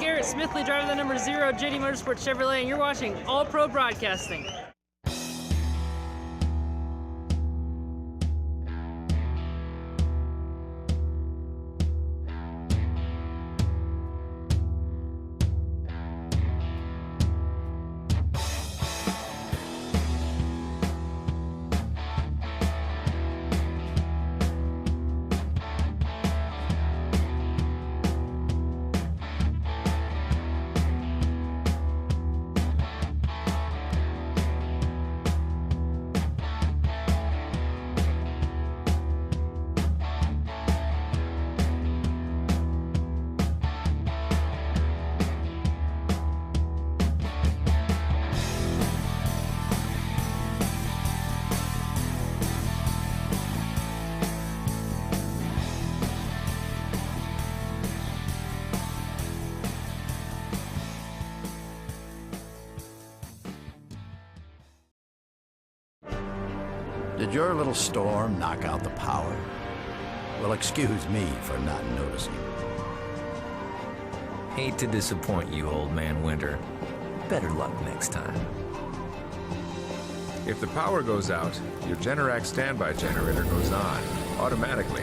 Garrett Smithley, driver the number 0, JD Motorsports Chevrolet, and you're watching All Pro Broadcasting. Did your little storm knock out the power? Well, excuse me for not noticing. Hate to disappoint you, old man Winter. Better luck next time. If the power goes out, your Generac standby generator goes on, automatically.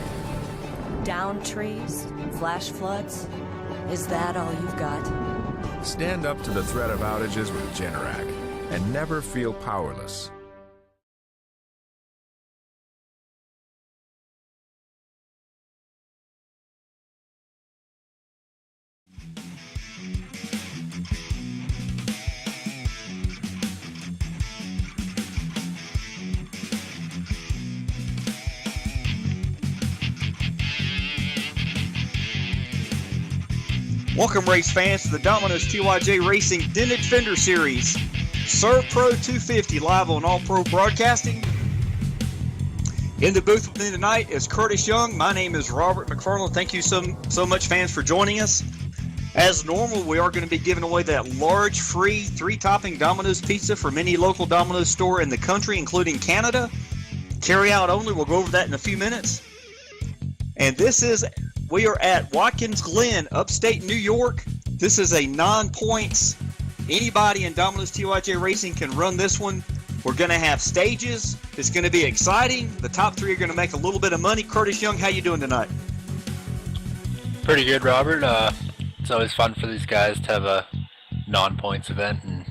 Down trees? Flash floods? Is that all you've got? Stand up to the threat of outages with Generac and never feel powerless. Welcome, race fans, to the Domino's TYJ Racing Vintage Fender Series. Serve Pro 250 live on All Pro Broadcasting. In the booth with me tonight is Curtis Young. My name is Robert McFarland. Thank you so much, fans, for joining us. As normal, we are going to be giving away that large, free, 3-topping Domino's pizza from any local Domino's store in the country, including Canada. Carry out only. We'll go over that in a few minutes. And we are at Watkins, Glen, upstate New York. This is a non-points. Anybody in Domino's TYJ Racing can run this one. We're going to have stages. It's going to be exciting. The top 3 are going to make a little bit of money. Curtis Young, how you doing tonight? Pretty good, Robert. It's always fun for these guys to have a non-points event and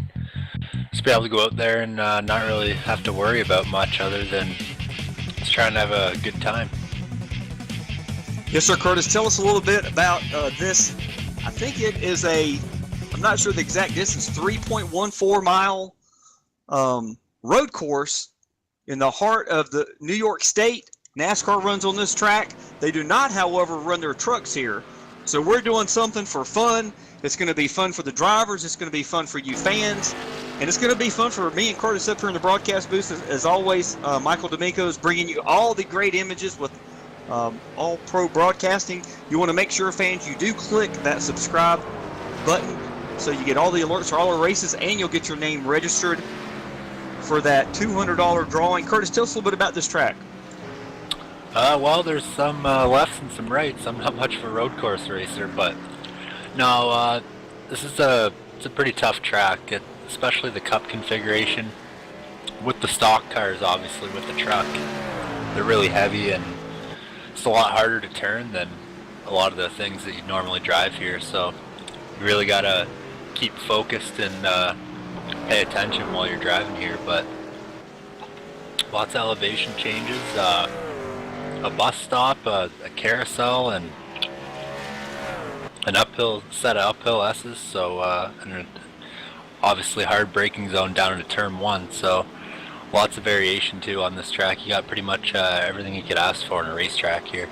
just be able to go out there and not really have to worry about much other than just trying to have a good time. Yes, sir, Curtis. Tell us a little bit about this. I think it is I'm not sure the exact distance, 3.14 mile road course in the heart of the New York State. NASCAR runs on this track. They do not, however, run their trucks here. So we're doing something for fun. It's going to be fun for the drivers. It's going to be fun for you fans. And it's going to be fun for me and Curtis up here in the broadcast booth. As always, Michael D'Amico is bringing you all the great images with All Pro Broadcasting. You want to make sure, fans, you do click that subscribe button so you get all the alerts for all our races, and you'll get your name registered for that $200 drawing. Curtis, tell us a little bit about this track. Well, there's some lefts and some rights. I'm not much of a road course racer, but no, this is it's a pretty tough track, especially the Cup configuration with the stock cars. Obviously, with the truck, they're really heavy and it's a lot harder to turn than a lot of the things that you normally drive here, so you really gotta keep focused and pay attention while you're driving here. But lots of elevation changes, a bus stop, a carousel, and an uphill set of uphill S's, so and obviously hard braking zone down into turn 1, so lots of variation too on this track. You got pretty much everything you could ask for in a racetrack here.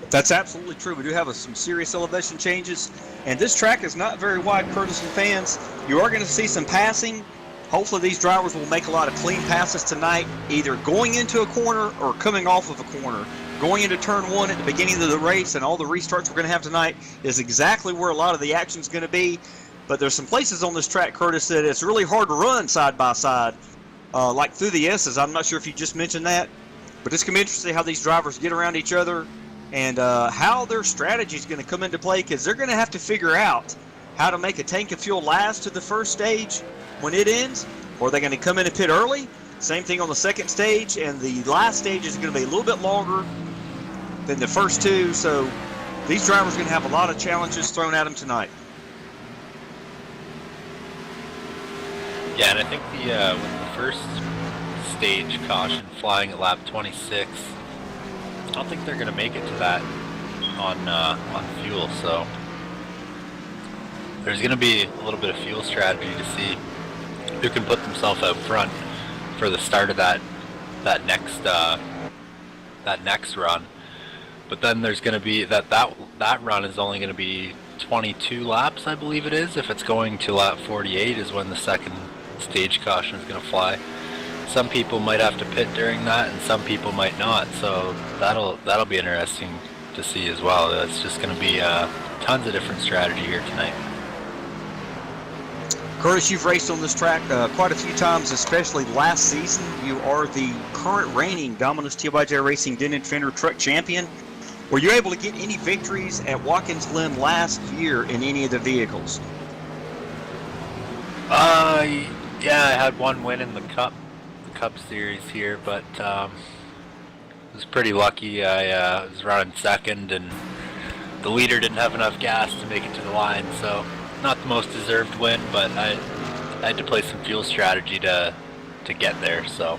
That's absolutely true. We do have some serious elevation changes, and this track is not very wide, Curtis and fans. You are going to see some passing. Hopefully these drivers will make a lot of clean passes tonight, either going into a corner or coming off of a corner. Going into turn 1 at the beginning of the race and all the restarts we're going to have tonight is exactly where a lot of the action is going to be. But there's some places on this track, Curtis, that it's really hard to run side by side, like through the S's. I'm not sure if you just mentioned that, but it's going to be interesting how these drivers get around each other and how their strategy is going to come into play, because they're going to have to figure out how to make a tank of fuel last to the first stage when it ends, or are they going to come in and pit early? Same thing on the second stage, and the last stage is going to be a little bit longer than the first two, so these drivers are going to have a lot of challenges thrown at them tonight. Yeah, and I think with the first stage caution flying at lap 26, I don't think they're going to make it to that on fuel, so there's going to be a little bit of fuel strategy to see who can put themselves out front for the start of that next run. But then there's going to be that run is only going to be 22 laps, I believe it is. If it's going to lap 48 is when the second stage caution is going to fly. Some people might have to pit during that, and some people might not. So that'll be interesting to see as well. It's just going to be tons of different strategy here tonight. Curtis, you've raced on this track quite a few times, especially last season. You are the current reigning Domino's TYJ Racing Denton Fender Truck Champion. Were you able to get any victories at Watkins Glen last year in any of the vehicles? Yeah, I had one win in the Cup Series here, but I was pretty lucky. I was running second, and the leader didn't have enough gas to make it to the line, so not the most deserved win, but I had to play some fuel strategy to get there. So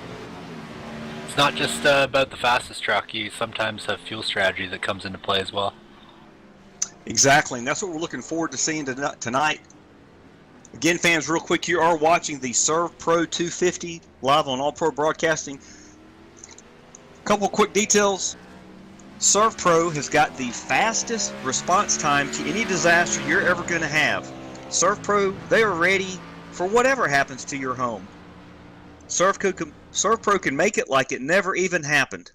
it's not just about the fastest truck. You sometimes have fuel strategy that comes into play as well. Exactly, and that's what we're looking forward to seeing tonight. Again, fans, real quick, you are watching the Serve Pro 250 live on All Pro Broadcasting. Couple quick details. Serve Pro has got the fastest response time to any disaster you're ever going to have. Serve Pro, they are ready for whatever happens to your home. Serve Pro can make it like it never even happened.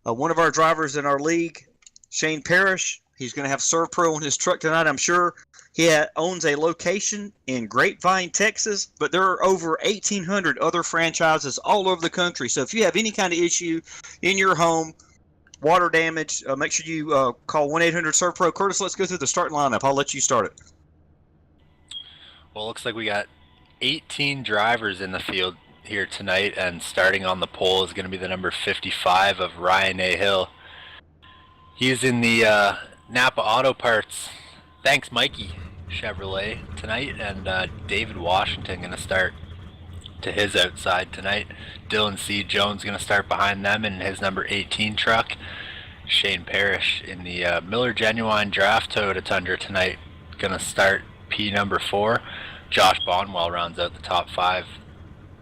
One of our drivers in our league, Shane Parrish, he's going to have Serve Pro on his truck tonight, I'm sure. He owns a location in Grapevine, Texas, but there are over 1,800 other franchises all over the country. So if you have any kind of issue in your home, water damage, make sure you call 1-800-SERVE-PRO. Curtis, let's go through the starting lineup. I'll let you start it. Well, it looks like we got 18 drivers in the field here tonight, and starting on the pole is going to be the number 55 of Ryan A. Hill. He's in the Napa Auto Parts Thanks Mikey Chevrolet tonight, and David Washington going to start to his outside tonight. Dylan C. Jones going to start behind them in his number 18 truck. Shane Parrish in the Miller Genuine Draft Toyota Tundra tonight, going to start P number 4. Josh Bonwell rounds out the top 5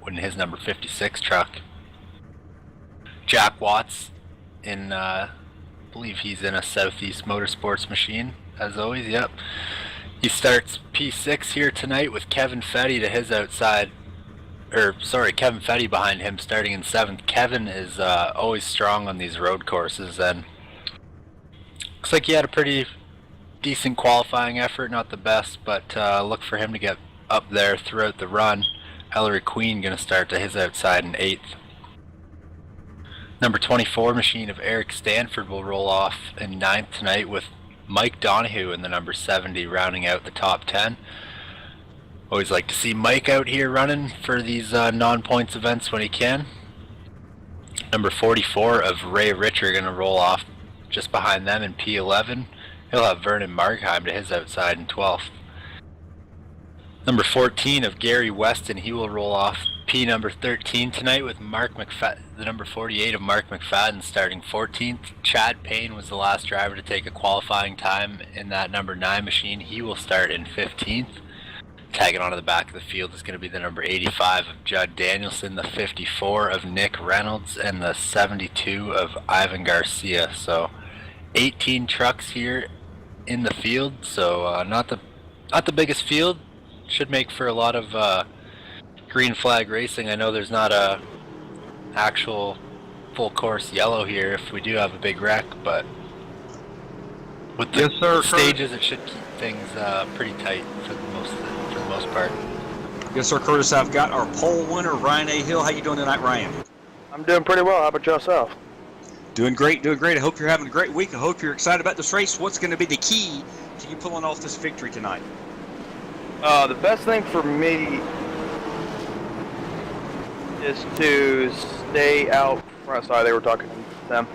in his number 56 truck. Jack Watts in, I believe he's in a Southeast Motorsports machine, as always, yep. He starts P6 here tonight with Kevin Fetty to his outside. Kevin Fetty behind him starting in 7th. Kevin is always strong on these road courses, and looks like he had a pretty decent qualifying effort, not the best, but look for him to get up there throughout the run. Ellery Queen going to start to his outside in 8th. Number 24 machine of Eric Stanford will roll off in 9th tonight, with Mike Donahue in the number 70 rounding out the top 10. Always like to see Mike out here running for these non-points events when he can. Number 44 of Ray Richer going to roll off just behind them in P11. He'll have Vernon Markheim to his outside in 12th. Number 14 of Gary Weston, he will roll off P number 13 tonight, with the number 48 of Mark McFadden starting 14th. Chad Payne was the last driver to take a qualifying time in that number 9 machine. He will start in 15th. Tagging onto the back of the field is going to be the number 85 of Judd Danielson, the 54 of Nick Reynolds, and the 72 of Ivan Garcia. So 18 trucks here in the field, so not the biggest field. Should make for a lot of green flag racing. I know there's not a actual full course yellow here if we do have a big wreck, but with the stages, it should keep things pretty tight for the most part. Yes, sir, Curtis. I've got our pole winner, Ryan A. Hill. How you doing tonight, Ryan? I'm doing pretty well. How about yourself? Doing great, doing great. I hope you're having a great week. I hope you're excited about this race. What's going to be the key to you pulling off this victory tonight? The best thing for me is to stay out front. Sorry, they were talking to them.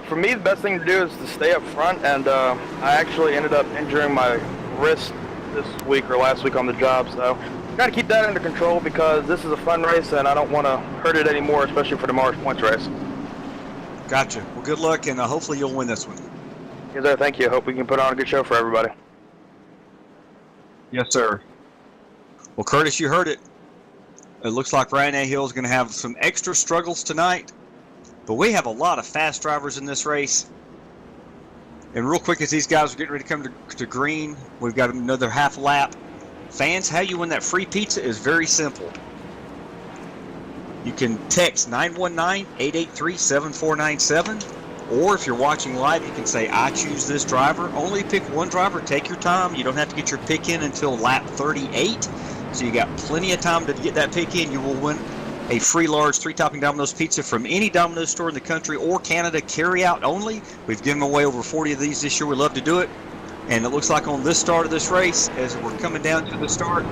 For me, the best thing to do is to stay up front, and I actually ended up injuring my wrist this week or last week on the job, so got to keep that under control because this is a fun race, and I don't want to hurt it anymore, especially for tomorrow's points race. Gotcha. Well, good luck, and hopefully you'll win this one. Yes, sir. Thank you. Hope we can put on a good show for everybody. Yes, sir. Well, Curtis, you heard it. It looks like Ryan Ahill is going to have some extra struggles tonight, but we have a lot of fast drivers in this race. And real quick, as these guys are getting ready to come to green, we've got another half lap. Fans, how you win that free pizza is very simple. You can text 919-883-7497, or if you're watching live, you can say, I choose this driver. Only pick one driver. Take your time. You don't have to get your pick in until lap 38. So you got plenty of time to get that pick in. You will win a free large 3-topping Domino's pizza from any Domino's store in the country or Canada, carry out only. We've given away over 40 of these this year. We love to do it. And it looks like on this start of this race, as we're coming down to the start,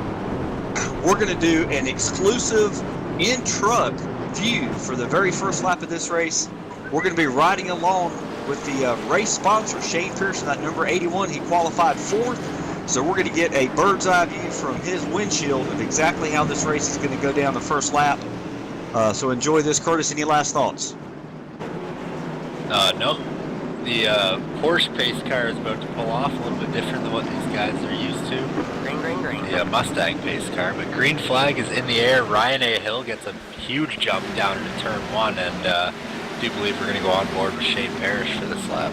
we're going to do an exclusive in-truck view for the very first lap of this race. We're going to be riding along with the race sponsor, Shane Pearson, that number 81. He qualified 4th. So we're going to get a bird's eye view from his windshield of exactly how this race is going to go down the first lap. So enjoy this. Curtis, any last thoughts? No. The Porsche pace car is about to pull off a little bit different than what these guys are used to. Green, green, green. The Mustang pace car, but green flag is in the air. Ryan Ahill gets a huge jump down into turn 1, and I do believe we're going to go on board with Shane Parrish for this lap.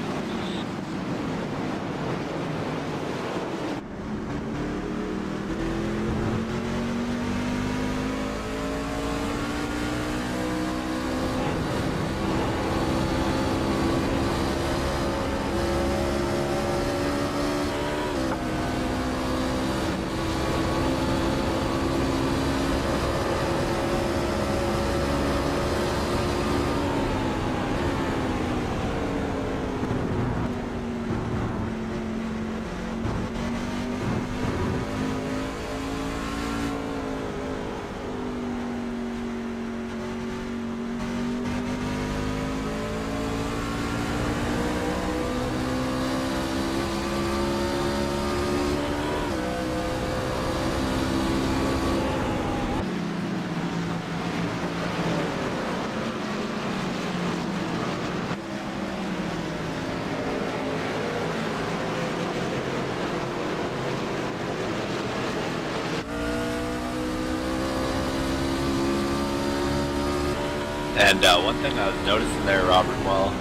And one thing I was noticing there, Robert, while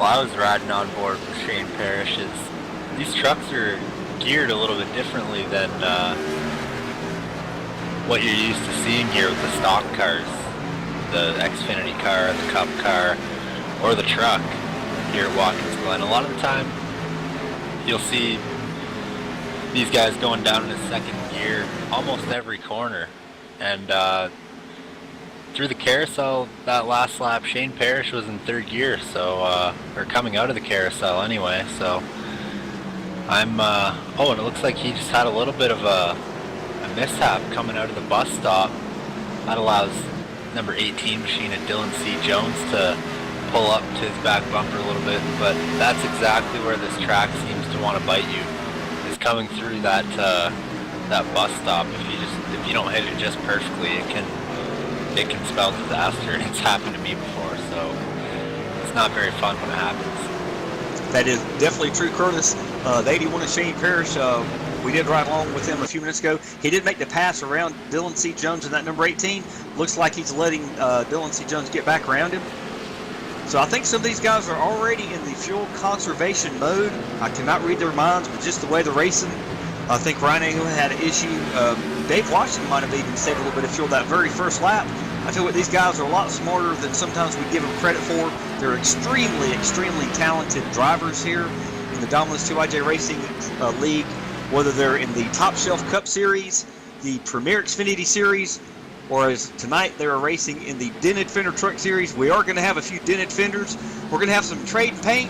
I was riding on board with Shane Parrish, is these trucks are geared a little bit differently than what you're used to seeing here with the stock cars, the Xfinity car, the Cup car, or the truck here at Watkins Glen. A lot of the time, you'll see these guys going down in a second gear almost every corner, and through the carousel that last lap, Shane Parrish was in 3rd gear, so or coming out of the carousel anyway. So I'm oh, and it looks like he just had a little bit of a mishap coming out of the bus stop. That allows number 18 machine at Dylan C. Jones to pull up to his back bumper a little bit, but that's exactly where this track seems to want to bite you, is coming through that that bus stop. If you don't hit it just perfectly, it can spell disaster, and it's happened to me before, so it's not very fun when it happens. That is definitely true, Curtis. The 81 is Shane Parrish. We did ride along with him a few minutes ago. He did make the pass around Dylan C. Jones in that number 18. Looks like he's letting Dylan C. Jones get back around him. So I think some of these guys are already in the fuel conservation mode. I cannot read their minds, but just the way they're racing, I think Ryan Angle had an issue. Dave Washington might have even saved a little bit of fuel that very first lap. I feel like these guys are a lot smarter than sometimes we give them credit for. They're extremely, extremely talented drivers here in the Domino's 2IJ Racing League, whether they're in the Top Shelf Cup Series, the Premier Xfinity Series, whereas tonight they are racing in the dented Fender Truck Series. We are going to have a few dented fenders. We're going to have some trade paint,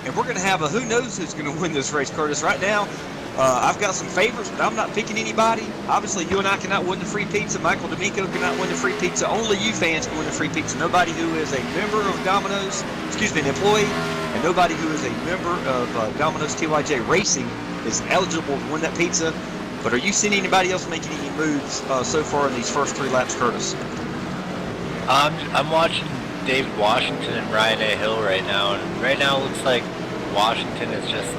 and we're going to have a who knows who's going to win this race, Curtis. Right now, I've got some favorites, but I'm not picking anybody. Obviously, you and I cannot win the free pizza. Michael D'Amico cannot win the free pizza. Only you fans can win the free pizza. Nobody who is a member of Domino's, an employee, and nobody who is a member of Domino's TYJ Racing is eligible to win that pizza. But are you seeing anybody else making any moves so far in these first 3 laps, Curtis? I'm watching David Washington and Ryan A. Hill right now, and right now it looks like Washington is just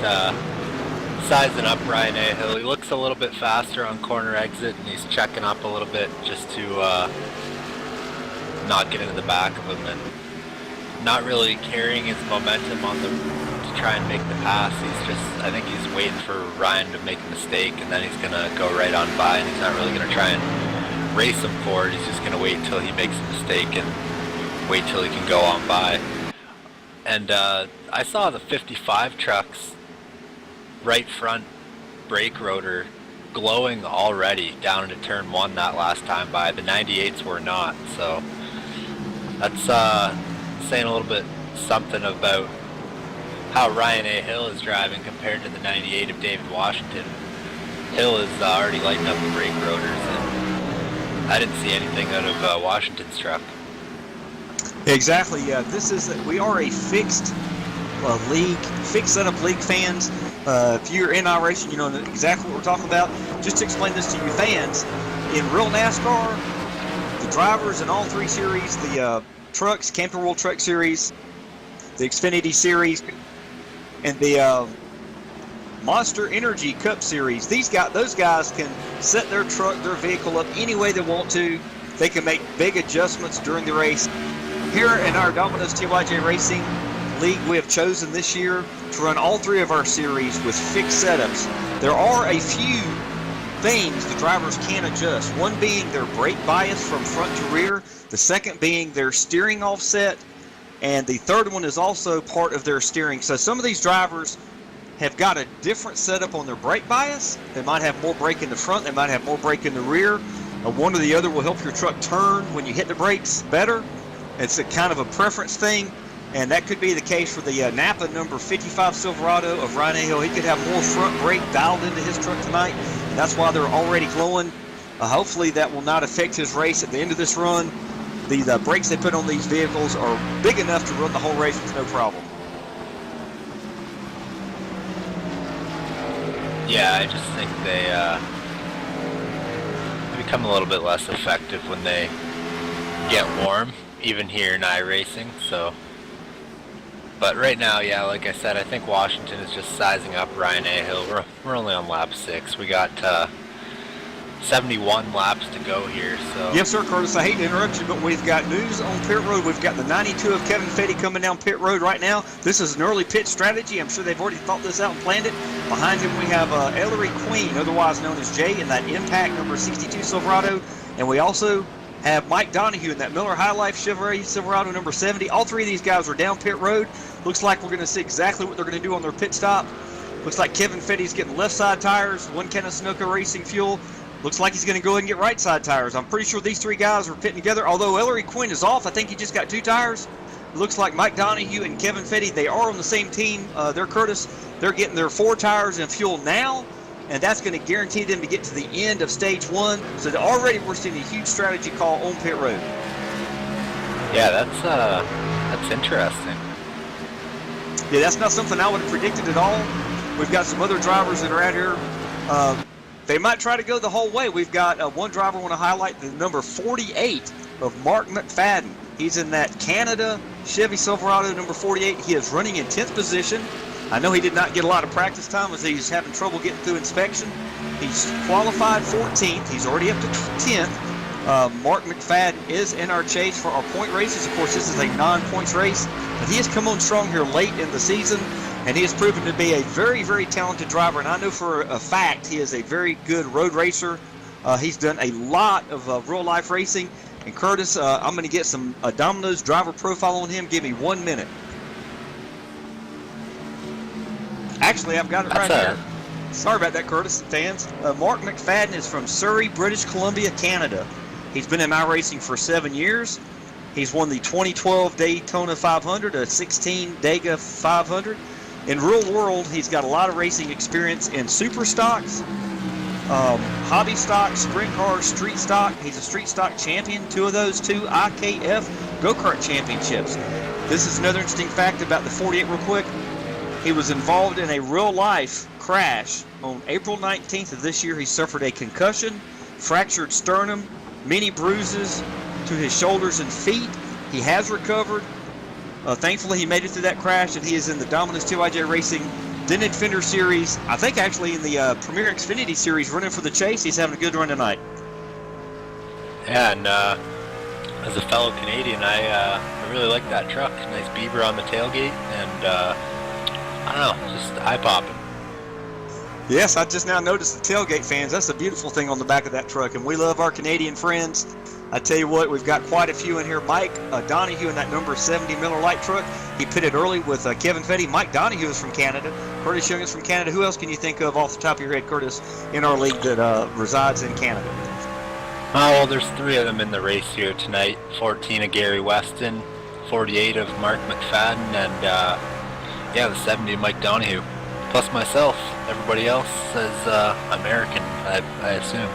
sizing up Ryan A. Hill. He looks a little bit faster on corner exit, and he's checking up a little bit just to not get into the back of him, and not really carrying his momentum on to try and make the pass. I think he's waiting for Ryan to make a mistake, and then he's going to go right on by, and he's not really going to try and race him forward. He's just going to wait until he makes a mistake and wait till he can go on by. And I saw the 55 trucks right front brake rotor glowing already down into turn 1 that last time by. The 98s were not, so that's saying a little bit something about how Ryan A. Hill is driving compared to the 98 of David Washington. Hill is already lighting up the brake rotors, and I didn't see anything out of Washington's truck. Exactly. Yeah, we are a fixed league, fixed setup league fans. If you're in our racing, you know exactly what we're talking about. Just to explain this to you fans, in real NASCAR, the drivers in all 3 series, the trucks, Camping World Truck Series, the Xfinity Series, and the Monster Energy Cup Series, those guys can set their vehicle up any way they want to. They can make big adjustments during the race. Here in our Domino's TYJ Racing League, we have chosen this year to run all 3 of our series with fixed setups. There are a few things the drivers can adjust, one being their brake bias from front to rear, the second being their steering offset, and the third one is also part of their steering. So some of these drivers have got a different setup on their brake bias. They might have more brake in the front, they might have more brake in the rear. One or the other will help your truck turn when you hit the brakes better. It's a kind of a preference thing, and that could be the case for the Napa number 55 Silverado of Ryan A. Hill. He could have more front brake dialed into his truck tonight. That's why they're already glowing. Hopefully that will not affect his race at the end of this run. The brakes they put on these vehicles are big enough to run the whole race with no problem. Yeah, I just think they become a little bit less effective when they get warm, even here in iRacing. So, but right now, yeah, like I said, I think Washington is just sizing up Ryan A. Hill. We're only on lap 6. We got 71 laps to go here. So yes, sir, Curtis. I hate to interrupt you, but we've got news on pit road. We've got the 92 of Kevin Fetty coming down pit road right now. This is an early pit strategy. I'm sure they've already thought this out and planned it. Behind him, we have Ellery Queen, otherwise known as Jay, in that Impact number 62 Silverado, and we also have Mike Donahue in that Miller High Life Chevrolet Silverado number 70. All 3 of these guys are down pit road. Looks like we're going to see exactly what they're going to do on their pit stop. Looks like Kevin Fetty's getting left side tires, one can of Sunoco Racing fuel. Looks like he's going to go ahead and get right side tires. I'm pretty sure these 3 guys are pitting together. Although Ellery Quinn is off, I think he just got 2 tires. It looks like Mike Donahue and Kevin Fetty, they are on the same team. They're Curtis. They're getting their 4 tires and fuel now, and that's going to guarantee them to get to the end of stage 1. So already we're seeing a huge strategy call on pit road. yeah, that's interesting. Yeah, that's not something I would have predicted at all. We've got some other drivers that are out here. They might try to go the whole way. We've got one driver I want to highlight, the number 48 of Mark McFadden. He's in that Canada Chevy Silverado number 48. He is running in 10th position. I know he did not get a lot of practice time as he's having trouble getting through inspection. He's qualified 14th. He's already up to 10th. Mark McFadden is in our chase for our point races. Of course, this is a non-points race, but he has come on strong here late in the season, and he has proven to be a very, very talented driver. And I know for a fact he is a very good road racer. He's done a lot of real-life racing. And Curtis, I'm going to get some Domino's driver profile on him. Give me 1 minute. Actually, I've got it right here. Sorry about that, Curtis, fans. Mark McFadden is from Surrey, British Columbia, Canada. He's been in iRacing for 7 years. He's won the 2012 Daytona 500, a 16 Dega 500. In real world, he's got a lot of racing experience in super stocks, hobby stock, sprint cars, street stock. He's a street stock champion, 2 of those, 2 IKF go-kart championships. This is another interesting fact about the 48 real quick. He was involved in a real-life crash on April 19th of this year. He suffered a concussion, fractured sternum, many bruises to his shoulders and feet. He has recovered. Thankfully, he made it through that crash, and he is in the Dominus 2IJ Racing Dented Fender Series. I think actually in the Premier Xfinity Series, running for the chase. He's having a good run tonight. Yeah, and as a fellow Canadian, I really like that truck. Nice beaver on the tailgate, and I don't know, just eye-popping. Yes, I just now noticed the tailgate fans. That's a beautiful thing on the back of that truck, and we love our Canadian friends. I tell you what, we've got quite a few in here. Mike Donahue in that number 70 Miller Lite truck. He pitted early with Kevin Fetty. Mike Donahue is from Canada. Curtis Young is from Canada. Who else can you think of off the top of your head, Curtis, in our league that resides in Canada? Well, there's 3 of them in the race here tonight. 14 of Gary Weston, 48 of Mark McFadden, and yeah, the 70 of Mike Donahue. Plus myself. Everybody else is American, I assume.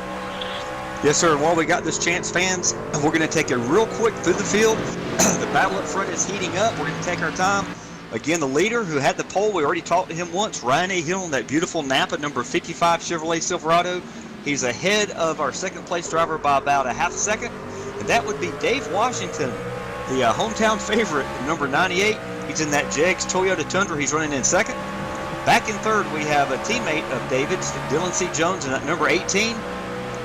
Yes, sir. And while we got this chance, fans, we're going to take it real quick through the field. The battle up front is heating up. We're going to take our time. Again, the leader who had the pole, we already talked to him once, Ryan A. Hill in that beautiful Napa number 55 Chevrolet Silverado. He's ahead of our second place driver by about a half a second. And that would be Dave Washington, the hometown favorite, number 98. He's in that Jegs Toyota Tundra. He's running in second. Back in third, we have a teammate of David's, Dylan C. Jones, in that number 18.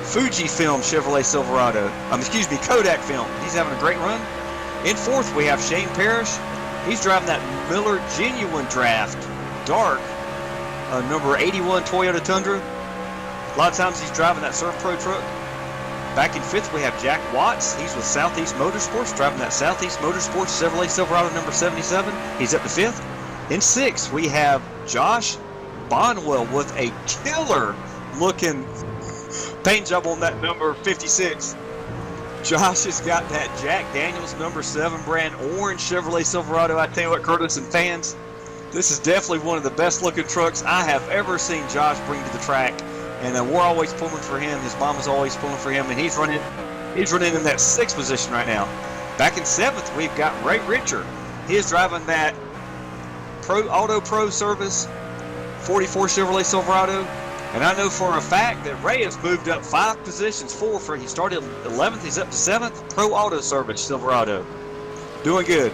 Fujifilm Chevrolet Silverado. Kodak Film. He's having a great run. In fourth, we have Shane Parrish. He's driving that Miller Genuine Draft Dark, number 81 Toyota Tundra. A lot of times he's driving that Surf Pro truck. Back in fifth, we have Jack Watts. He's with Southeast Motorsports, driving that Southeast Motorsports Chevrolet Silverado number 77. He's up to fifth. In sixth, we have Josh Bonwell with a killer-looking paint job on that number 56. Josh has got that Jack Daniels number 7 brand orange Chevrolet Silverado. I tell you what, Curtis and fans, this is definitely one of the best looking trucks I have ever seen Josh bring to the track. And we're always pulling for him. His mom is always pulling for him, and he's running in that 6th position right now. Back in 7th, we've got Ray Richer. He is driving that Auto Pro Service 44 Chevrolet Silverado. And I know for a fact that Ray has moved up 5 positions. He started 11th, he's up to 7th. Pro Auto Service Silverado. Doing good.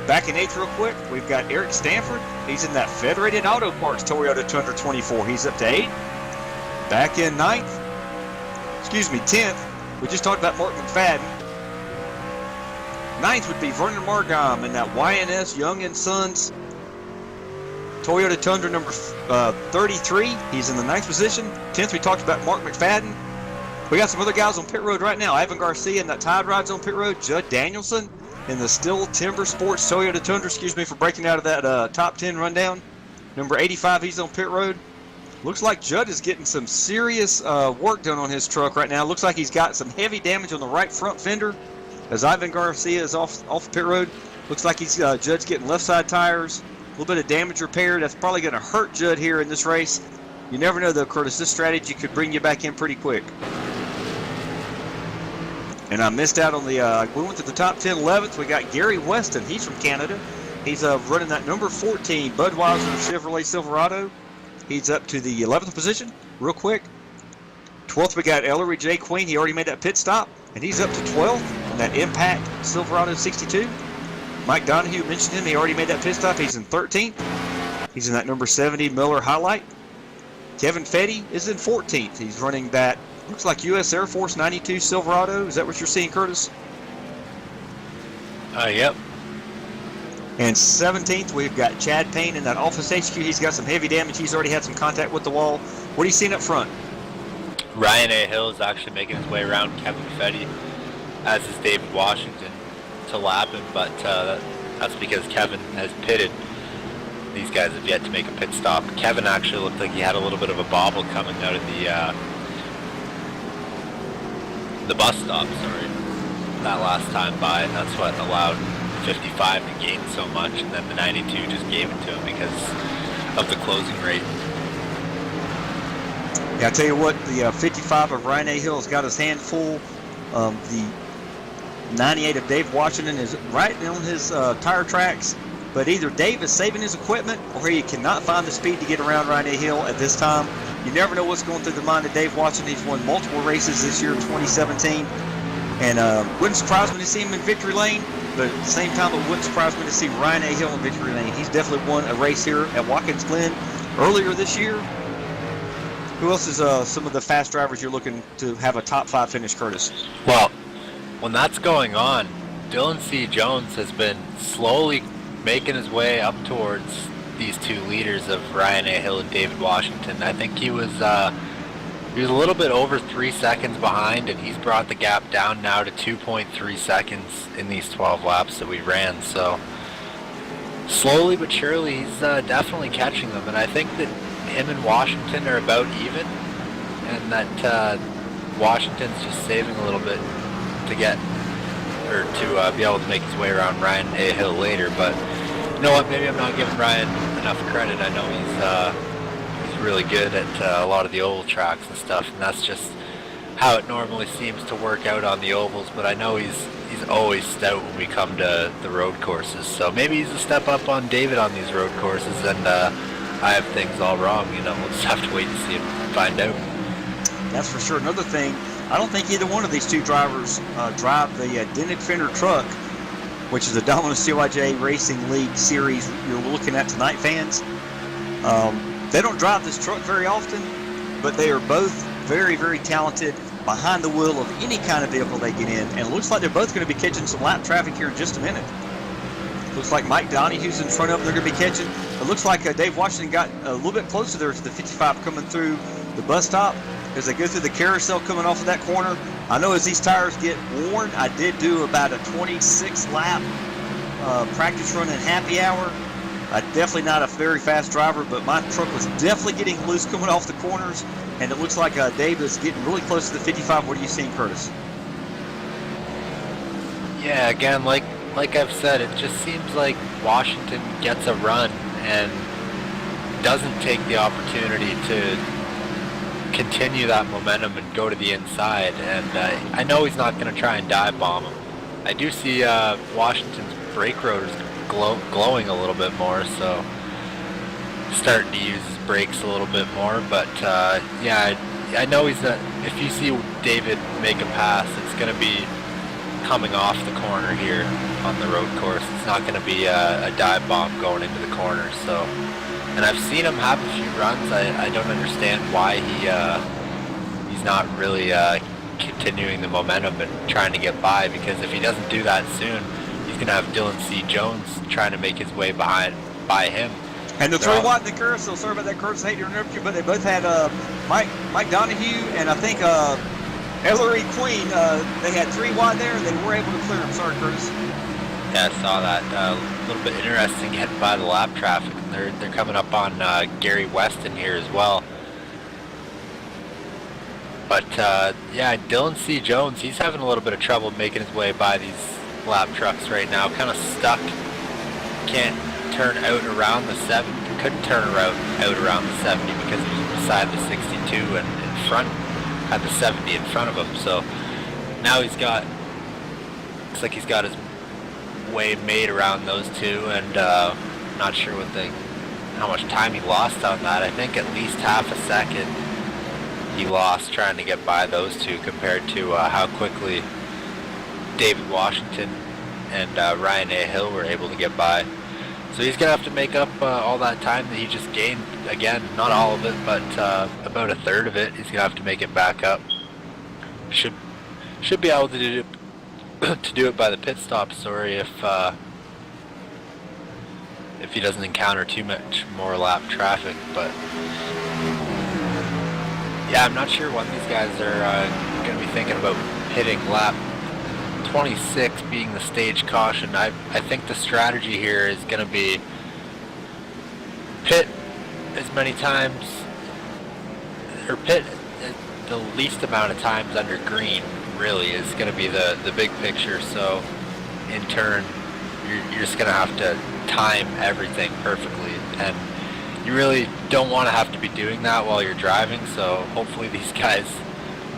Back in 8th real quick, we've got Eric Stanford. He's in that Federated Auto Parts Toyota Tundra 24. He's up to 8th. Back in 10th, we just talked about Mark McFadden. 9th would be Vernon Margam in that YNS Young & Sons Toyota Tundra number 33. He's in the 9th position. 10th, we talked about Mark McFadden. We got some other guys on pit road right now. Ivan Garcia in that Tide Rides on pit road. Judd Danielson in the Still Timber Sports Toyota Tundra. Excuse me for breaking out of that top 10 rundown. Number 85, he's on pit road. Looks like Judd is getting some serious work done on his truck right now. Looks like he's got some heavy damage on the right front fender as Ivan Garcia is off the pit road. Looks like Judd's getting left side tires. A little bit of damage repair. That's probably going to hurt Judd here in this race. You never know, though, Curtis. This strategy could bring you back in pretty quick. And I missed out on the we went to the top 10, 11th. We got Gary Weston. He's from Canada. He's running that number 14 Budweiser Chevrolet Silverado. He's up to the 11th position real quick. 12th, we got Ellery J. Queen. He already made that pit stop, and he's up to 12th in that Impact Silverado 62. Mike Donahue mentioned him. He already made that pit stop. He's in 13th. He's in that number 70 Miller Highlight. Kevin Fetty is in 14th. He's running that, looks like U.S. Air Force 92 Silverado. Is that what you're seeing, Curtis? Yep. And 17th, we've got Chad Payne in that Office HQ. He's got some heavy damage. He's already had some contact with the wall. What are you seeing up front? Ryan A. Hill is actually making his way around Kevin Fetty, as is David Washington, to lap him, but that's because Kevin has pitted. These guys have yet to make a pit stop. Kevin actually looked like he had a little bit of a bobble coming out of the the bus stop, sorry, that last time by, and that's what allowed 55 to gain so much, and then the 92 just gave it to him because of the closing rate. Yeah, I tell you what, the 55 of Ryan A. Hill has got his hand full. The 98 of Dave Washington is right on his tire tracks, but either Dave is saving his equipment or he cannot find the speed to get around Ryan A. Hill at this time. You never know what's going through the mind of Dave Washington. He's won multiple races this year in 2017, and wouldn't surprise me to see him in victory lane, but at the same time, it wouldn't surprise me to see Ryan A. Hill in victory lane. He's definitely won a race here at Watkins Glen earlier this year. Who else is some of the fast drivers you're looking to have a top 5 finish, Curtis? Well, when that's going on, Dylan C. Jones has been slowly making his way up towards these two leaders of Ryan A. Hill and David Washington. I think he was a little bit over 3 seconds behind, and he's brought the gap down now to 2.3 seconds in these 12 laps that we ran. So slowly but surely, he's definitely catching them, and I think that him and Washington are about even, and that Washington's just saving a little bit to get, or to be able to make his way around Ryan A. Hill later. But you know what, maybe I'm not giving Ryan enough credit. I know he's really good at a lot of the oval tracks and stuff, and that's just how it normally seems to work out on the ovals, but I know he's always stout when we come to the road courses, so maybe he's a step up on David on these road courses, and I have things all wrong. You know, we'll just have to wait and see and find out. That's for sure. Another thing, I don't think either one of these two drivers drive the dented Fender truck, which is the Domino's CYJ Racing League series you're looking at tonight, fans. They don't drive this truck very often, but they are both very, very talented behind the wheel of any kind of vehicle they get in, and it looks like they're both going to be catching some lap traffic here in just a minute. Looks like Mike Donahue's in front of them. They're going to be catching. It looks like Dave Washington got a little bit closer there to the 55 coming through the bus stop as they go through the carousel coming off of that corner. I know as these tires get worn, I did do about a 26 lap practice run in happy hour. Definitely not a very fast driver, but my truck was definitely getting loose coming off the corners, and it looks like Dave is getting really close to the 55. What are you seeing, Curtis? Yeah, again, like I've said, it just seems like Washington gets a run and doesn't take the opportunity to continue that momentum and go to the inside. And I know he's not going to try and dive bomb him. I do see Washington's brake rotors glowing a little bit more, so starting to use his brakes a little bit more. But yeah, I know he's if you see David make a pass, it's going to be coming off the corner here on the road course. It's not going to be a dive bomb going into the corner. So, and I've seen him have a few runs. I don't understand why he's not really continuing the momentum and trying to get by, because if he doesn't do that soon, he's going to have Dylan C. Jones trying to make his way by him. And they'll throw Watt in the carousel. Sorry about that, Curtis. I hate to interrupt you, but they both had Mike Donahue and I think Ellery Queen. They had 3 wide there, and they were able to clear them. Sorry, Curtis. Yeah, I saw that. A little bit interesting getting by the lap traffic. And they're coming up on Gary Weston here as well. But yeah, Dylan C. Jones, he's having a little bit of trouble making his way by these lap trucks right now. Kind of stuck. Can't turn out around the 70. Couldn't turn out around the 70 because he was beside the 62 and in front, had the 70 in front of him. So now looks like he's got his way made around those two, and not sure how much time he lost on that. I think at least half a second he lost trying to get by those two compared to how quickly David Washington and Ryan A. Hill were able to get by. So he's going to have to make up all that time that he just gained. Again, not all of it, but about a third of it. He's going to have to make it back up. Should be able to do it by the pit stop, sorry, if he doesn't encounter too much more lap traffic. But yeah, I'm not sure when these guys are going to be thinking about hitting lap 26 being the stage caution. I think the strategy here is going to be pit as many times, or pit the least amount of times under green, really is going to be the big picture. So in turn, you're just going to have to time everything perfectly, and you really don't want to have to be doing that while you're driving. So hopefully these guys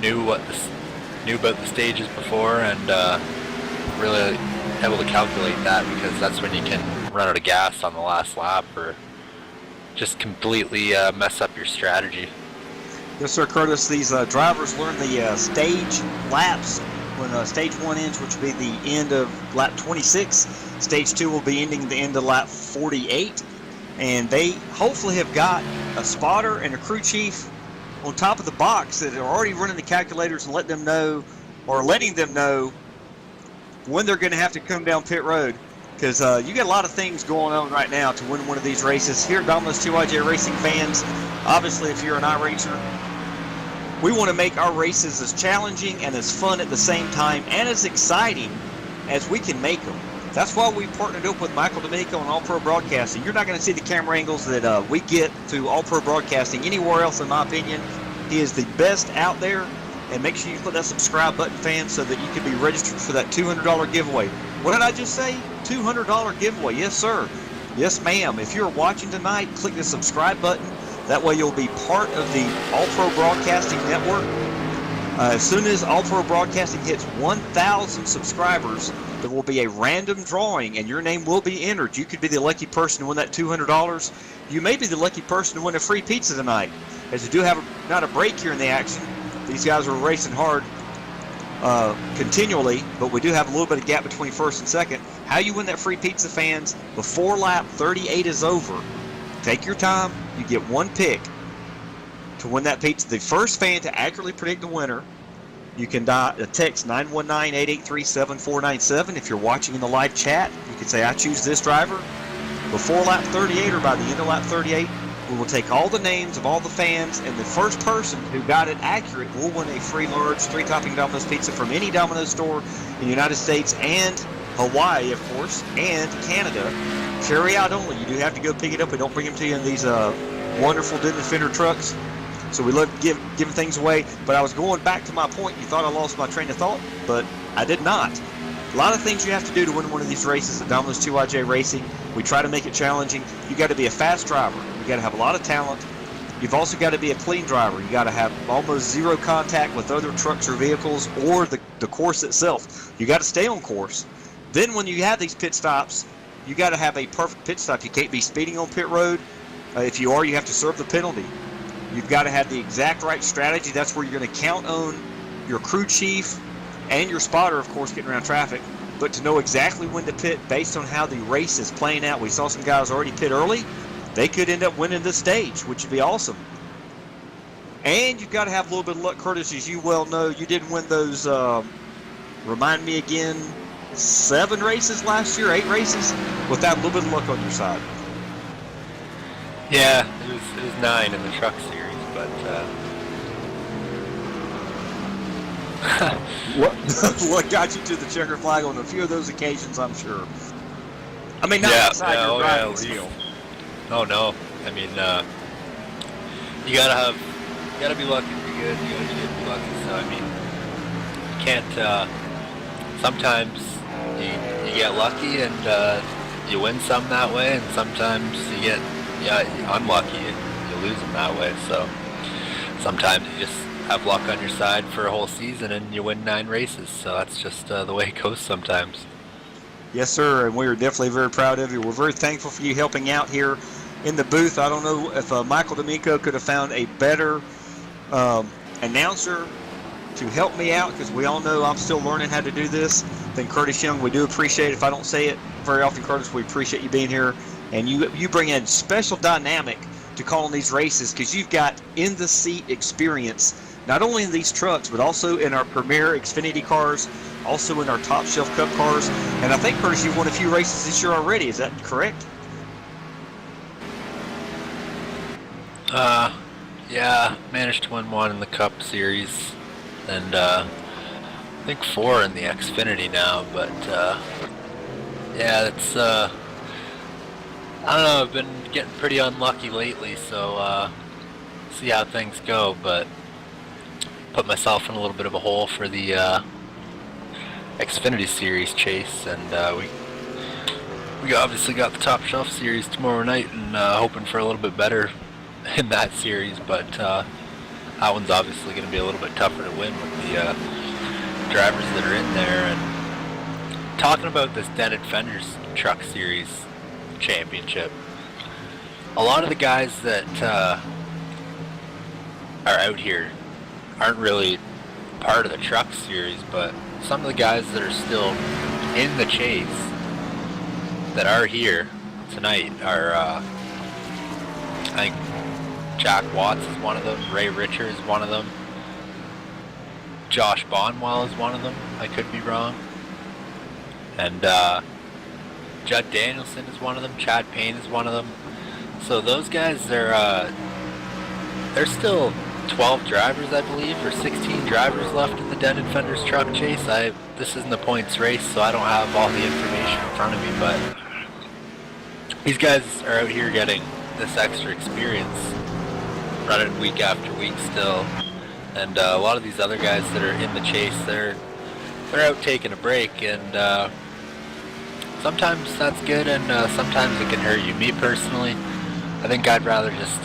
knew about the stages before, and really able to calculate that, because that's when you can run out of gas on the last lap or just completely mess up your strategy. Yes, sir, Curtis. These drivers learn the stage laps when stage 1 ends, which will be the end of lap 26. Stage 2 will be ending the end of lap 48. And they hopefully have got a spotter and a crew chief on top of the box that are already running the calculators and letting them know when they're going to have to come down pit road. Because you got a lot of things going on right now to win one of these races. Here at Domino's 2IJ Racing fans, obviously if you're an iRacer, we want to make our races as challenging and as fun at the same time and as exciting as we can make them. That's why we partnered up with Michael D'Amico and All Pro Broadcasting. You're not going to see the camera angles that we get through All Pro Broadcasting anywhere else, in my opinion. He is the best out there. And make sure you click that subscribe button, fans, so that you can be registered for that $200 giveaway. What did I just say? $200 giveaway. Yes, sir. Yes, ma'am. If you're watching tonight, click the subscribe button. That way you'll be part of the All Pro Broadcasting Network. As soon as All Pro Broadcasting hits 1,000 subscribers, there will be a random drawing, and your name will be entered. You could be the lucky person to win that $200. You may be the lucky person to win a free pizza tonight, as we do have not a break here in the action. These guys are racing hard continually, but we do have a little bit of gap between first and second. How you win that free pizza, fans, before lap 38 is over. Take your time. You get one pick to win that pizza. The first fan to accurately predict the winner, you can text 919-883-7497. If you're watching in the live chat, you can say, I choose this driver. Before lap 38 or by the end of lap 38, we will take all the names of all the fans, and the first person who got it accurate will win a free large 3-topping Domino's pizza from any Domino's store in the United States and Hawaii, of course, and Canada. Carry out only. You do have to go pick it up. We don't bring them to you in these wonderful Fender trucks. So we love giving things away. But I was going back to my point. You thought I lost my train of thought, but I did not. A lot of things you have to do to win one of these races at Domino's 2IJ Racing. We try to make it challenging. You got to be a fast driver. You got to have a lot of talent. You've also got to be a clean driver. You got to have almost zero contact with other trucks or vehicles or the course itself. You got to stay on course. Then when you have these pit stops, you got to have a perfect pit stop. You can't be speeding on pit road. If you are, you have to serve the penalty. You've got to have the exact right strategy. That's where you're going to count on your crew chief and your spotter, of course, getting around traffic, but to know exactly when to pit based on how the race is playing out. We saw some guys already pit early. They could end up winning this stage, which would be awesome. And you've got to have a little bit of luck, Curtis, as you well know. You didn't win those, remind me again, 7 races last year, 8 races, without a little bit of luck on your side. Yeah, it was 9 in the truck series, but what got you to the checker flag on a few of those occasions, I'm sure. I mean, not outside your driving skill. Oh no, I mean, you gotta be lucky to be good. You gotta be lucky. So I mean, you can't. Sometimes you get lucky and you win some that way, and sometimes you get unlucky and you lose them that way. So sometimes you just have luck on your side for a whole season and you win 9 races. So that's just the way it goes sometimes. Yes, sir, and we are definitely very proud of you. We're very thankful for you helping out here in the booth. I don't know if Michael D'Amico could have found a better announcer to help me out, because we all know I'm still learning how to do this, than Curtis Young. We do appreciate it. If I don't say it very often, Curtis, we appreciate you being here. And you bring in special dynamic to calling these races, because you've got in-the-seat experience, not only in these trucks, but also in our Premier Xfinity cars, also in our Top Shelf Cup cars. And I think, Curtis, you've won a few races this year already. Is that correct? Yeah, managed to win 1 in the Cup Series, and I think 4 in the Xfinity now. But yeah, it's I don't know. I've been getting pretty unlucky lately, so see how things go. But put myself in a little bit of a hole for the Xfinity Series chase, and we obviously got the Top Shelf Series tomorrow night, and hoping for a little bit better in that series, but that one's obviously going to be a little bit tougher to win with the drivers that are in there. And talking about this Dented Fenders Truck Series Championship, a lot of the guys that are out here aren't really part of the Truck Series, but some of the guys that are still in the chase that are here tonight are, I think Jack Watts is one of them, Ray Richer is one of them, Josh Bonwell is one of them, I could be wrong, and Judd Danielson is one of them, Chad Payne is one of them. So those guys, they're still 12 drivers, I believe, or 16 drivers left in the Dented Fenders Truck Chase. This isn't the points race, so I don't have all the information in front of me, but these guys are out here getting this extra experience, running week after week still. And a lot of these other guys that are in the chase, they're out taking a break, and sometimes that's good, and sometimes it can hurt you. Me personally, I think I'd rather just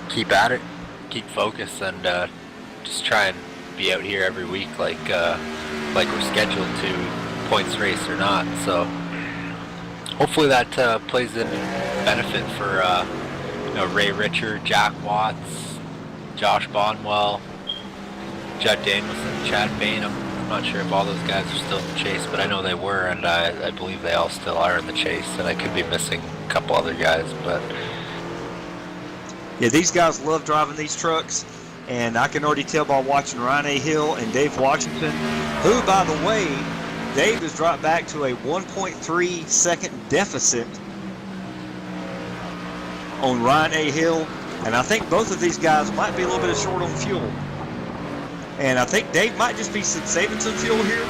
keep at it, keep focused, and just try and be out here every week like we're scheduled to, points race or not. So hopefully that plays in benefit for Ray Richer, Jack Watts, Josh Bonwell, Judd Danielson, Chad Payne. I'm not sure if all those guys are still in the chase, but I know they were, and I believe they all still are in the chase, and I could be missing a couple other guys, but yeah, these guys love driving these trucks, and I can already tell by watching Ryan A. Hill and Dave Washington, who, by the way, Dave has dropped back to a 1.3 second deficit on Ryan A. Hill, and I think both of these guys might be a little bit short on fuel. And I think Dave might just be saving some fuel here.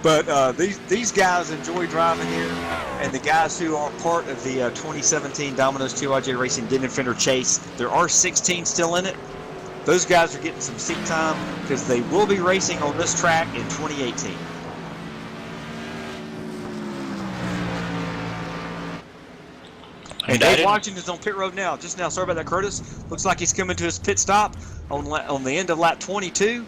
But these guys enjoy driving here, and the guys who are part of the 2017 Domino's 2IJ Racing Dented Fender Chase, there are 16 still in it. Those guys are getting some seat time because they will be racing on this track in 2018. And Dave Washington's on pit road now. Just now, sorry about that, Curtis. Looks like he's coming to his pit stop on the end of lap 22.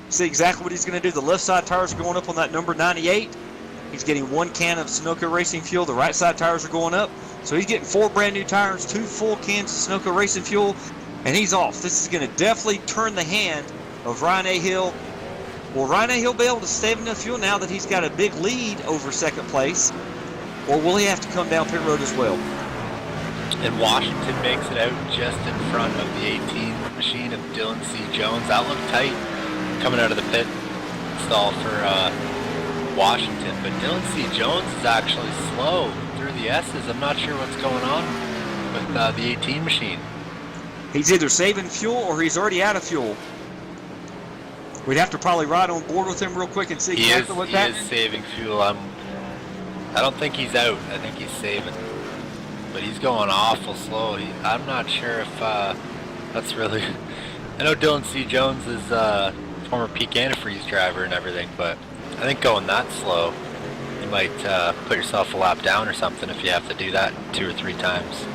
See exactly what he's going to do. The left side tires are going up on that number 98. He's getting 1 can of Sunoco Racing fuel. The right side tires are going up. So he's getting 4 brand new tires, 2 full cans of Sunoco Racing fuel, and he's off. This is going to definitely turn the hand of Ryan A. Hill. Will Ryan A. Hill be able to save enough fuel now that he's got a big lead over second place? Or will he have to come down pit road as well? And Washington makes it out just in front of the 18 machine of Dylan C. Jones. That looked tight coming out of the pit stall for Washington. But Dylan C. Jones is actually slow through the S's. I'm not sure what's going on with the 18 machine. He's either saving fuel or he's already out of fuel. We'd have to probably ride on board with him real quick and see exactly what's happening. He is saving fuel. I don't think he's out. I think he's saving. But he's going awful slow. I'm not sure if that's really... I know Dylan C. Jones is former Peak Antifreeze driver and everything, but I think going that slow, you might put yourself a lap down or something if you have to do that 2 or 3 times.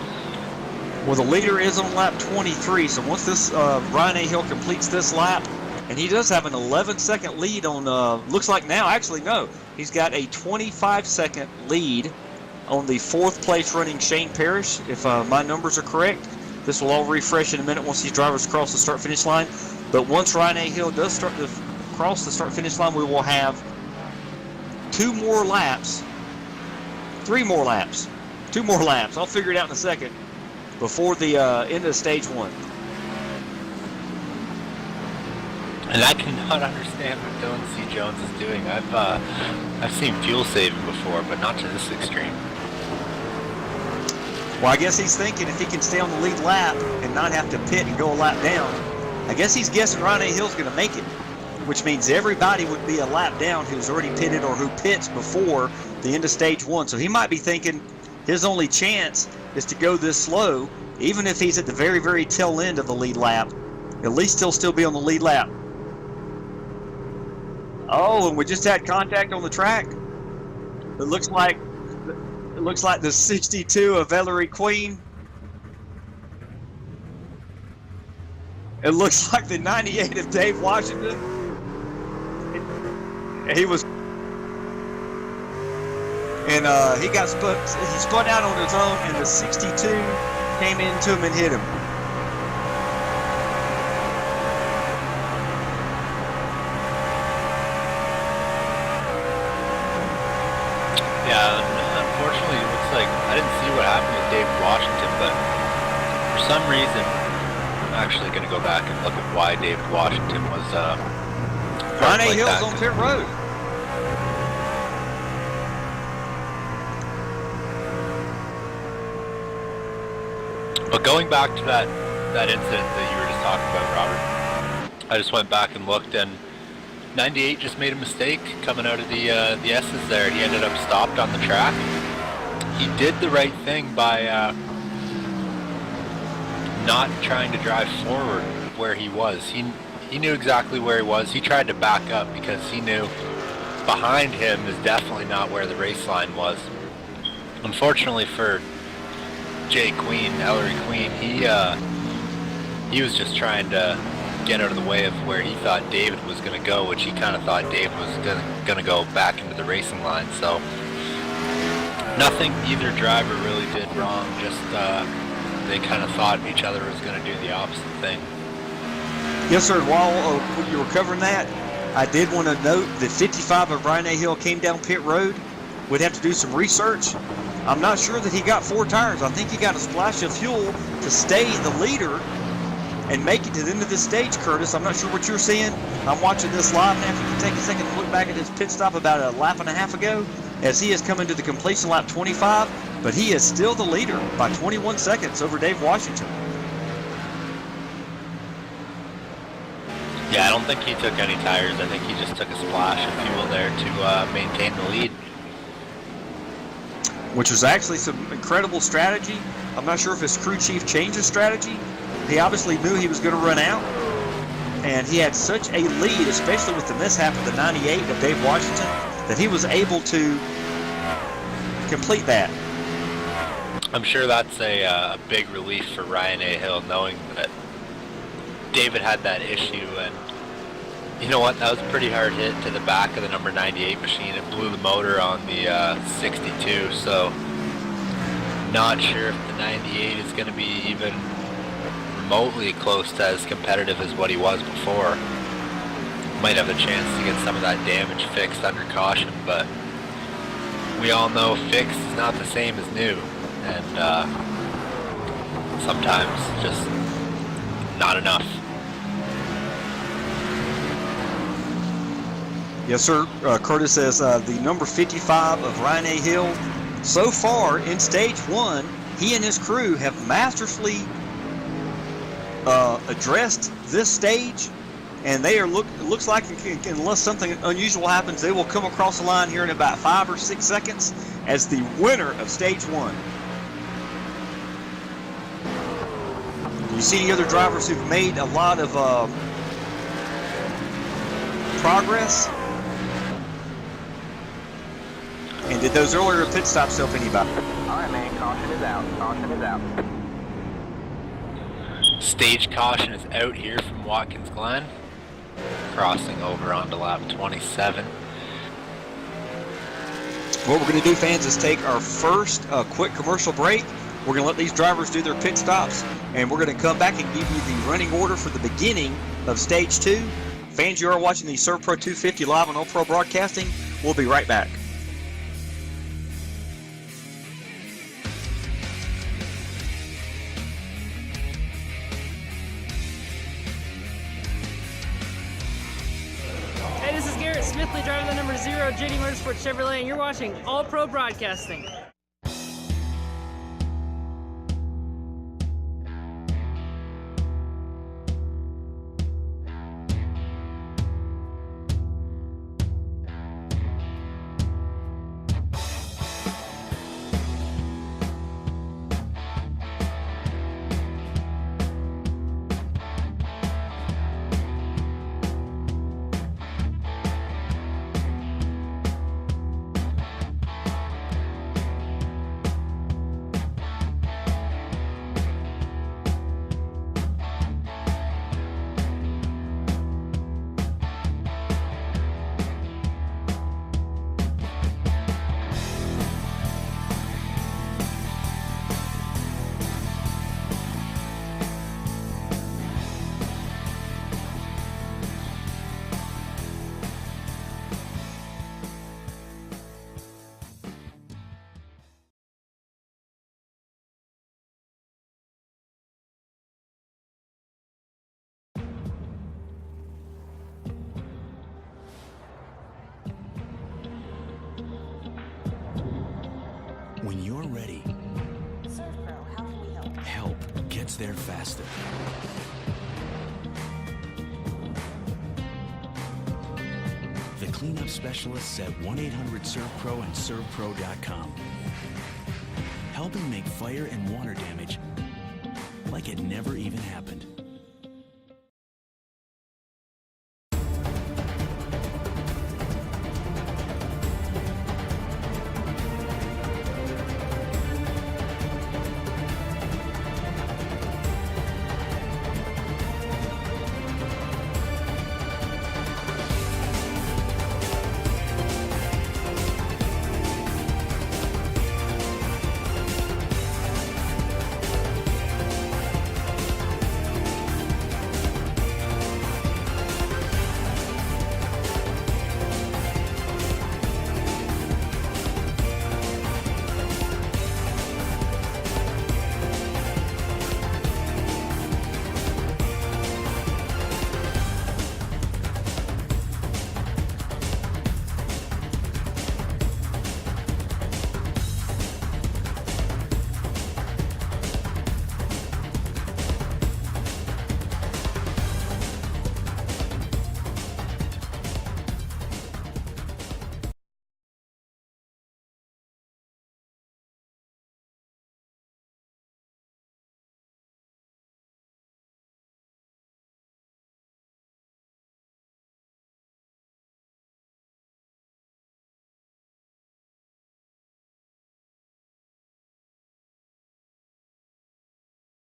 Well, the leader is on lap 23, so once this Ryan A. Hill completes this lap, and he does have an 11-second lead on, looks like now, actually no, he's got a 25-second lead on the 4th place running Shane Parrish, if my numbers are correct. This will all refresh in a minute once these drivers cross the start-finish line. But once Ryan A. Hill does start to cross the start-finish line, we will have 2 more laps, 3 more laps, 2 more laps. I'll figure it out in a second before the end of stage 1. And I cannot understand what Dylan C. Jones is doing. I've seen fuel saving before, but not to this extreme. Well, I guess he's thinking if he can stay on the lead lap and not have to pit and go a lap down, I guess he's guessing Ryan A. Hill's going to make it, which means everybody would be a lap down who's already pitted or who pits before the end of stage 1. So he might be thinking his only chance is to go this slow, even if he's at the very, very tail end of the lead lap, At least he'll still be on the lead lap. Oh, and we just had contact on the track. It looks like the 62 of Ellery Queen. It looks like the 98 of Dave Washington. He was, and he got spun. He spun out on his own, and the 62 came into him and hit him. Yeah, unfortunately, it looks like I didn't see what happened with Dave Washington, but for some reason, I'm actually going to go back and look at why Dave Washington was. Ronnie like Hill's that. on pit road. But going back to that incident that you were just talking about, Robert, I just went back and looked, and 98 just made a mistake coming out of the S's there. He ended up stopped on the track. He did the right thing by not trying to drive forward where he was. He knew exactly where he was. He tried to back up because he knew behind him is definitely not where the race line was. Unfortunately for Jay Queen, Ellery Queen, he was just trying to get out of the way of where he thought David was going to go, which he kind of thought David was going to go back into the racing line. So nothing either driver really did wrong, just they kind of thought each other was going to do the opposite thing. Yes, sir. While you were covering that, I did want to note that 55 of Ryan A. Hill came down pit road. We'd have to do some research. I'm not sure that he got 4 tires. I think he got a splash of fuel to stay the leader and make it to the end of this stage, Curtis. I'm not sure what you're seeing. I'm watching this live, and after you take a second to look back at his pit stop about a lap and a half ago, as he has come into the completion lap 25, but he is still the leader by 21 seconds over Dave Washington. Yeah, I don't think he took any tires. I think he just took a splash of fuel there to maintain the lead. Which was actually some incredible strategy. I'm not sure if his crew chief changed his strategy. He obviously knew he was going to run out, and he had such a lead, especially with the mishap of the 98 of Dave Washington, that he was able to complete that. I'm sure that's a big relief for Ryan A. Hill, knowing that David had that issue, and you know what, that was a pretty hard hit to the back of the number 98 machine. It blew the motor on the 62, so not sure if the 98 is going to be even remotely close to as competitive as what he was before. Might have a chance to get some of that damage fixed under caution, but we all know fixed is not the same as new, and sometimes just not enough. Yes, sir. Curtis says the number 55 of Ryan A. Hill, so far in stage 1, he and his crew have masterfully addressed this stage, and they are looks like, unless something unusual happens, they will come across the line here in about 5 or 6 seconds as the winner of stage 1. You see any other drivers who've made a lot of progress? And did those earlier pit stops help anybody? All right, man. Caution is out. Caution is out. Stage caution is out here from Watkins Glen, crossing over onto lap 27. What we're going to do, fans, is take our first quick commercial break. We're going to let these drivers do their pit stops, and we're going to come back and give you the running order for the beginning of stage 2. Fans, you are watching the Serve Pro 250 live on All Pro Broadcasting. We'll be right back. Hey, this is Garrett Smithley, driving the number 0 JD Motorsports Chevrolet, and you're watching All Pro Broadcasting. ready. ServPro, how can we help? Help gets there faster. The cleanup specialists at 1-800-ServPro and ServPro.com. Helping make fire and water damage like it never even happened.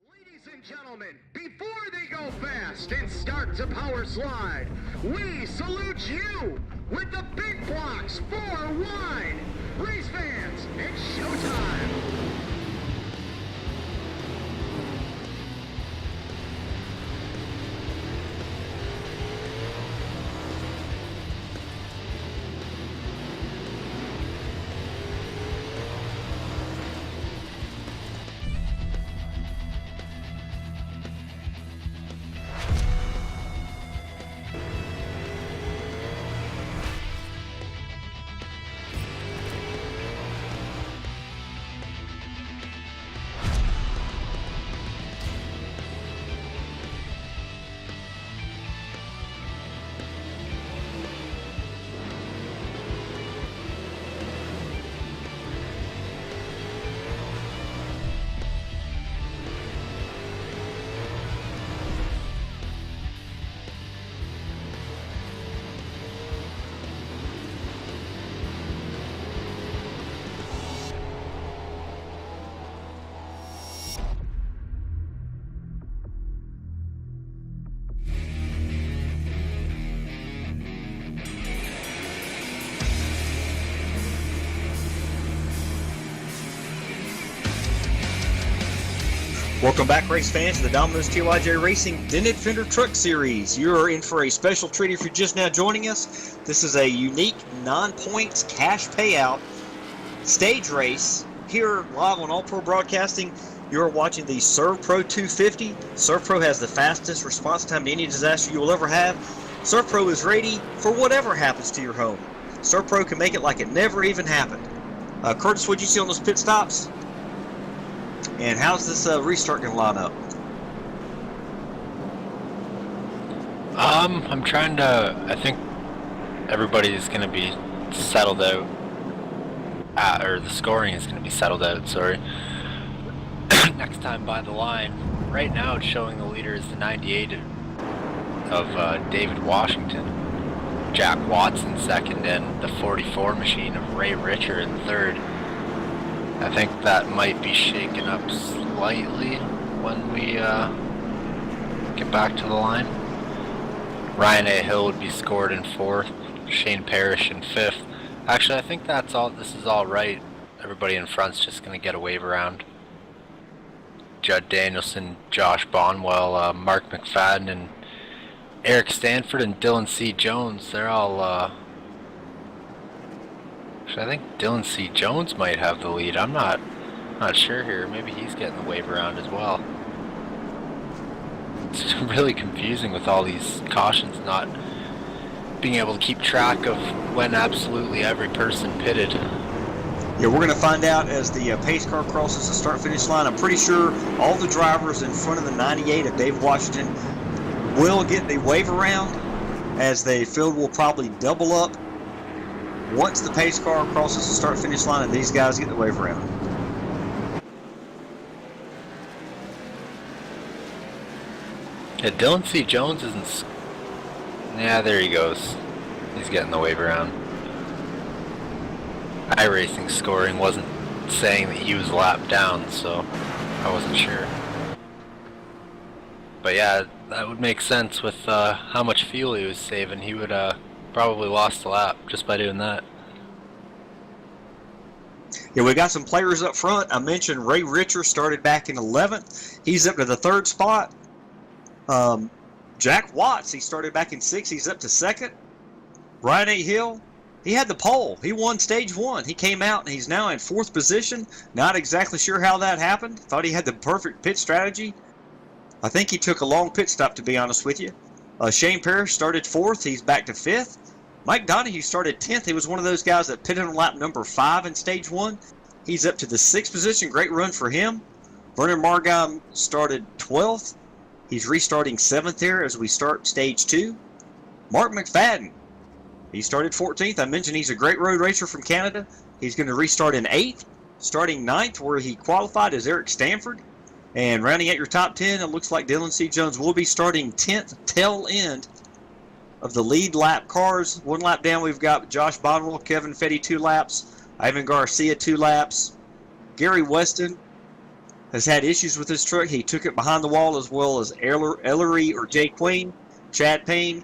Ladies and gentlemen, before they go fast and start to power slide, we salute you with the big blocks for wide. Race fans, it's showtime. Welcome back, race fans, to the Domino's TYJ Racing Dented Fender Truck Series. You're in for a special treat if you're just now joining us. This is a unique non-points cash payout stage race here live on All Pro Broadcasting. You're watching the ServPro 250. ServPro has the fastest response time to any disaster you will ever have. ServPro is ready for whatever happens to your home. ServPro can make it like it never even happened. Curtis, what'd you see on those pit stops? And how's this restart going to line up? I'm trying to, I think everybody's going to be settled out, or the scoring is going to be settled out, sorry, next time by the line. Right now it's showing the leader is the 98 of David Washington, Jack Watson second, and the 44 machine of Ray Richer in third. I think that might be shaken up slightly when we get back to the line. Ryan A. Hill would be scored in fourth, Shane Parrish in fifth. Actually, I think that's all. This is all right. Everybody in front's just going to get a wave around. Judd Danielson, Josh Bonwell, Mark McFadden, and Eric Stanford and Dylan C. Jones. They're all. Actually, I think Dylan C. Jones might have the lead. I'm not sure here. Maybe he's getting the wave around as well. It's really confusing with all these cautions not being able to keep track of when absolutely every person pitted. Yeah, we're going to find out as the pace car crosses the start-finish line. I'm pretty sure all the drivers in front of the 98 of Dave Washington will get the wave around, as the field will probably double up once the pace car crosses the start-finish line and these guys get the wave around. Yeah, Dylan C. Jones isn't... Yeah, there he goes. He's getting the wave around. iRacing scoring wasn't saying that he was lapped down, so I wasn't sure. But yeah, that would make sense with how much fuel he was saving. He would probably lost a lap just by doing that. Yeah, we got some players up front. I mentioned Ray Richer started back in 11th. He's up to the 3rd spot. Jack Watts, he started back in 6th. He's up to 2nd. Ryan A. Hill, he had the pole. He won stage 1. He came out and he's now in 4th position. Not exactly sure how that happened. Thought he had the perfect pit strategy. I think he took a long pit stop, to be honest with you. Shane Parrish started 4th. He's back to 5th. Mike Donahue started 10th. He was one of those guys that pitted on lap number 5 in stage 1. He's up to the 6th position. Great run for him. Vernon Margam started 12th. He's restarting 7th here as we start stage 2. Mark McFadden, he started 14th. I mentioned he's a great road racer from Canada. He's going to restart in 8th. Starting 9th, where he qualified, is Eric Stanford. And rounding out your top 10, it looks like Dylan C. Jones will be starting 10th, tail end of the lead lap cars. 1 lap down, we've got Josh Bonwell, Kevin Fetty 2 laps, Ivan Garcia 2 laps. Gary Weston has had issues with his truck. He took it behind the wall, as well as Ellery or Jay Queen, Chad Payne.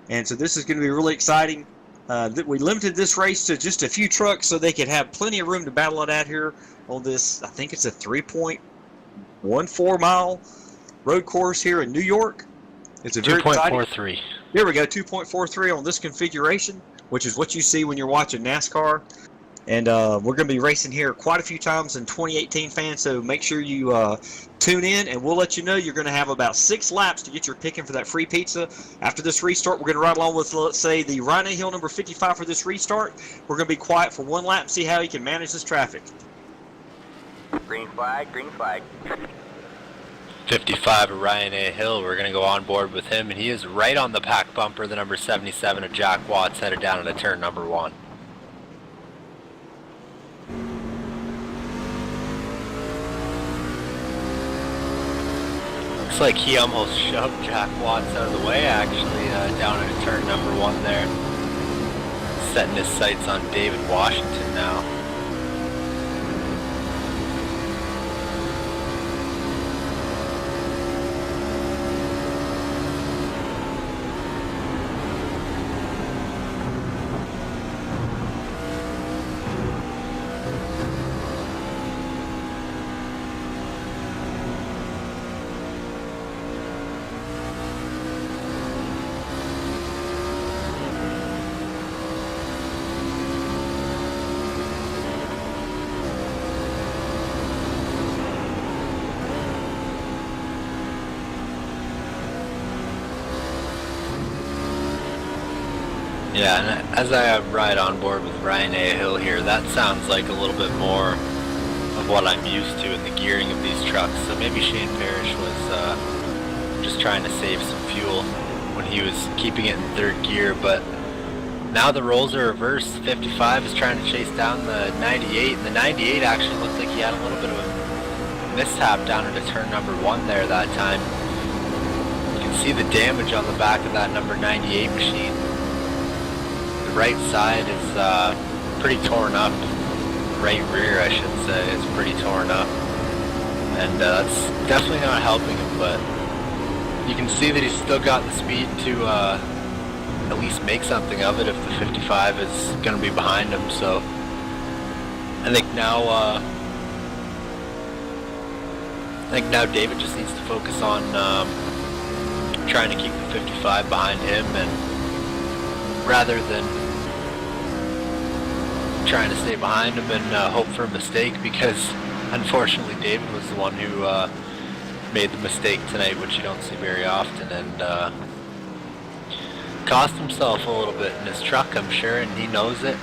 And so this is going to be really exciting. We limited this race to just a few trucks so they could have plenty of room to battle it out here on this. I think it's a 3.14 mile road course here in New York. It's a very 2.43. Here we go, 2.43 on this configuration, which is what you see when you're watching NASCAR. And we're going to be racing here quite a few times in 2018, fans, so make sure you tune in, and we'll let you know you're going to have about 6 laps to get your picking for that free pizza. After this restart, we're going to ride along with, let's say, the Ryan A. Hill number 55 for this restart. We're going to be quiet for 1 lap and see how he can manage this traffic. Green flag, green flag. 55 of Ryan A. Hill, we're going to go on board with him, and he is right on the pack bumper, the number 77 of Jack Watts, headed down into turn number 1. Looks like he almost shoved Jack Watts out of the way, actually, down into turn number 1 there. Setting his sights on David Washington now. Yeah, and as I ride on board with Ryan A. Hill here, that sounds like a little bit more of what I'm used to in the gearing of these trucks. So maybe Shane Parrish was just trying to save some fuel when he was keeping it in 3rd gear, but now the roles are reversed. 55 is trying to chase down the 98, and the 98 actually looked like he had a little bit of a mishap down into turn number 1 there that time. You can see the damage on the back of that number 98 machine. The right side is pretty torn up. Right rear, I should say, is pretty torn up. And that's definitely not helping him, but you can see that he's still got the speed to at least make something of it if the 55 is going to be behind him. So I think now David just needs to focus on trying to keep the 55 behind him, and rather than trying to stay behind him and hope for a mistake, because unfortunately David was the one who made the mistake tonight, which you don't see very often, and cost himself a little bit in his truck, I'm sure, and he knows it.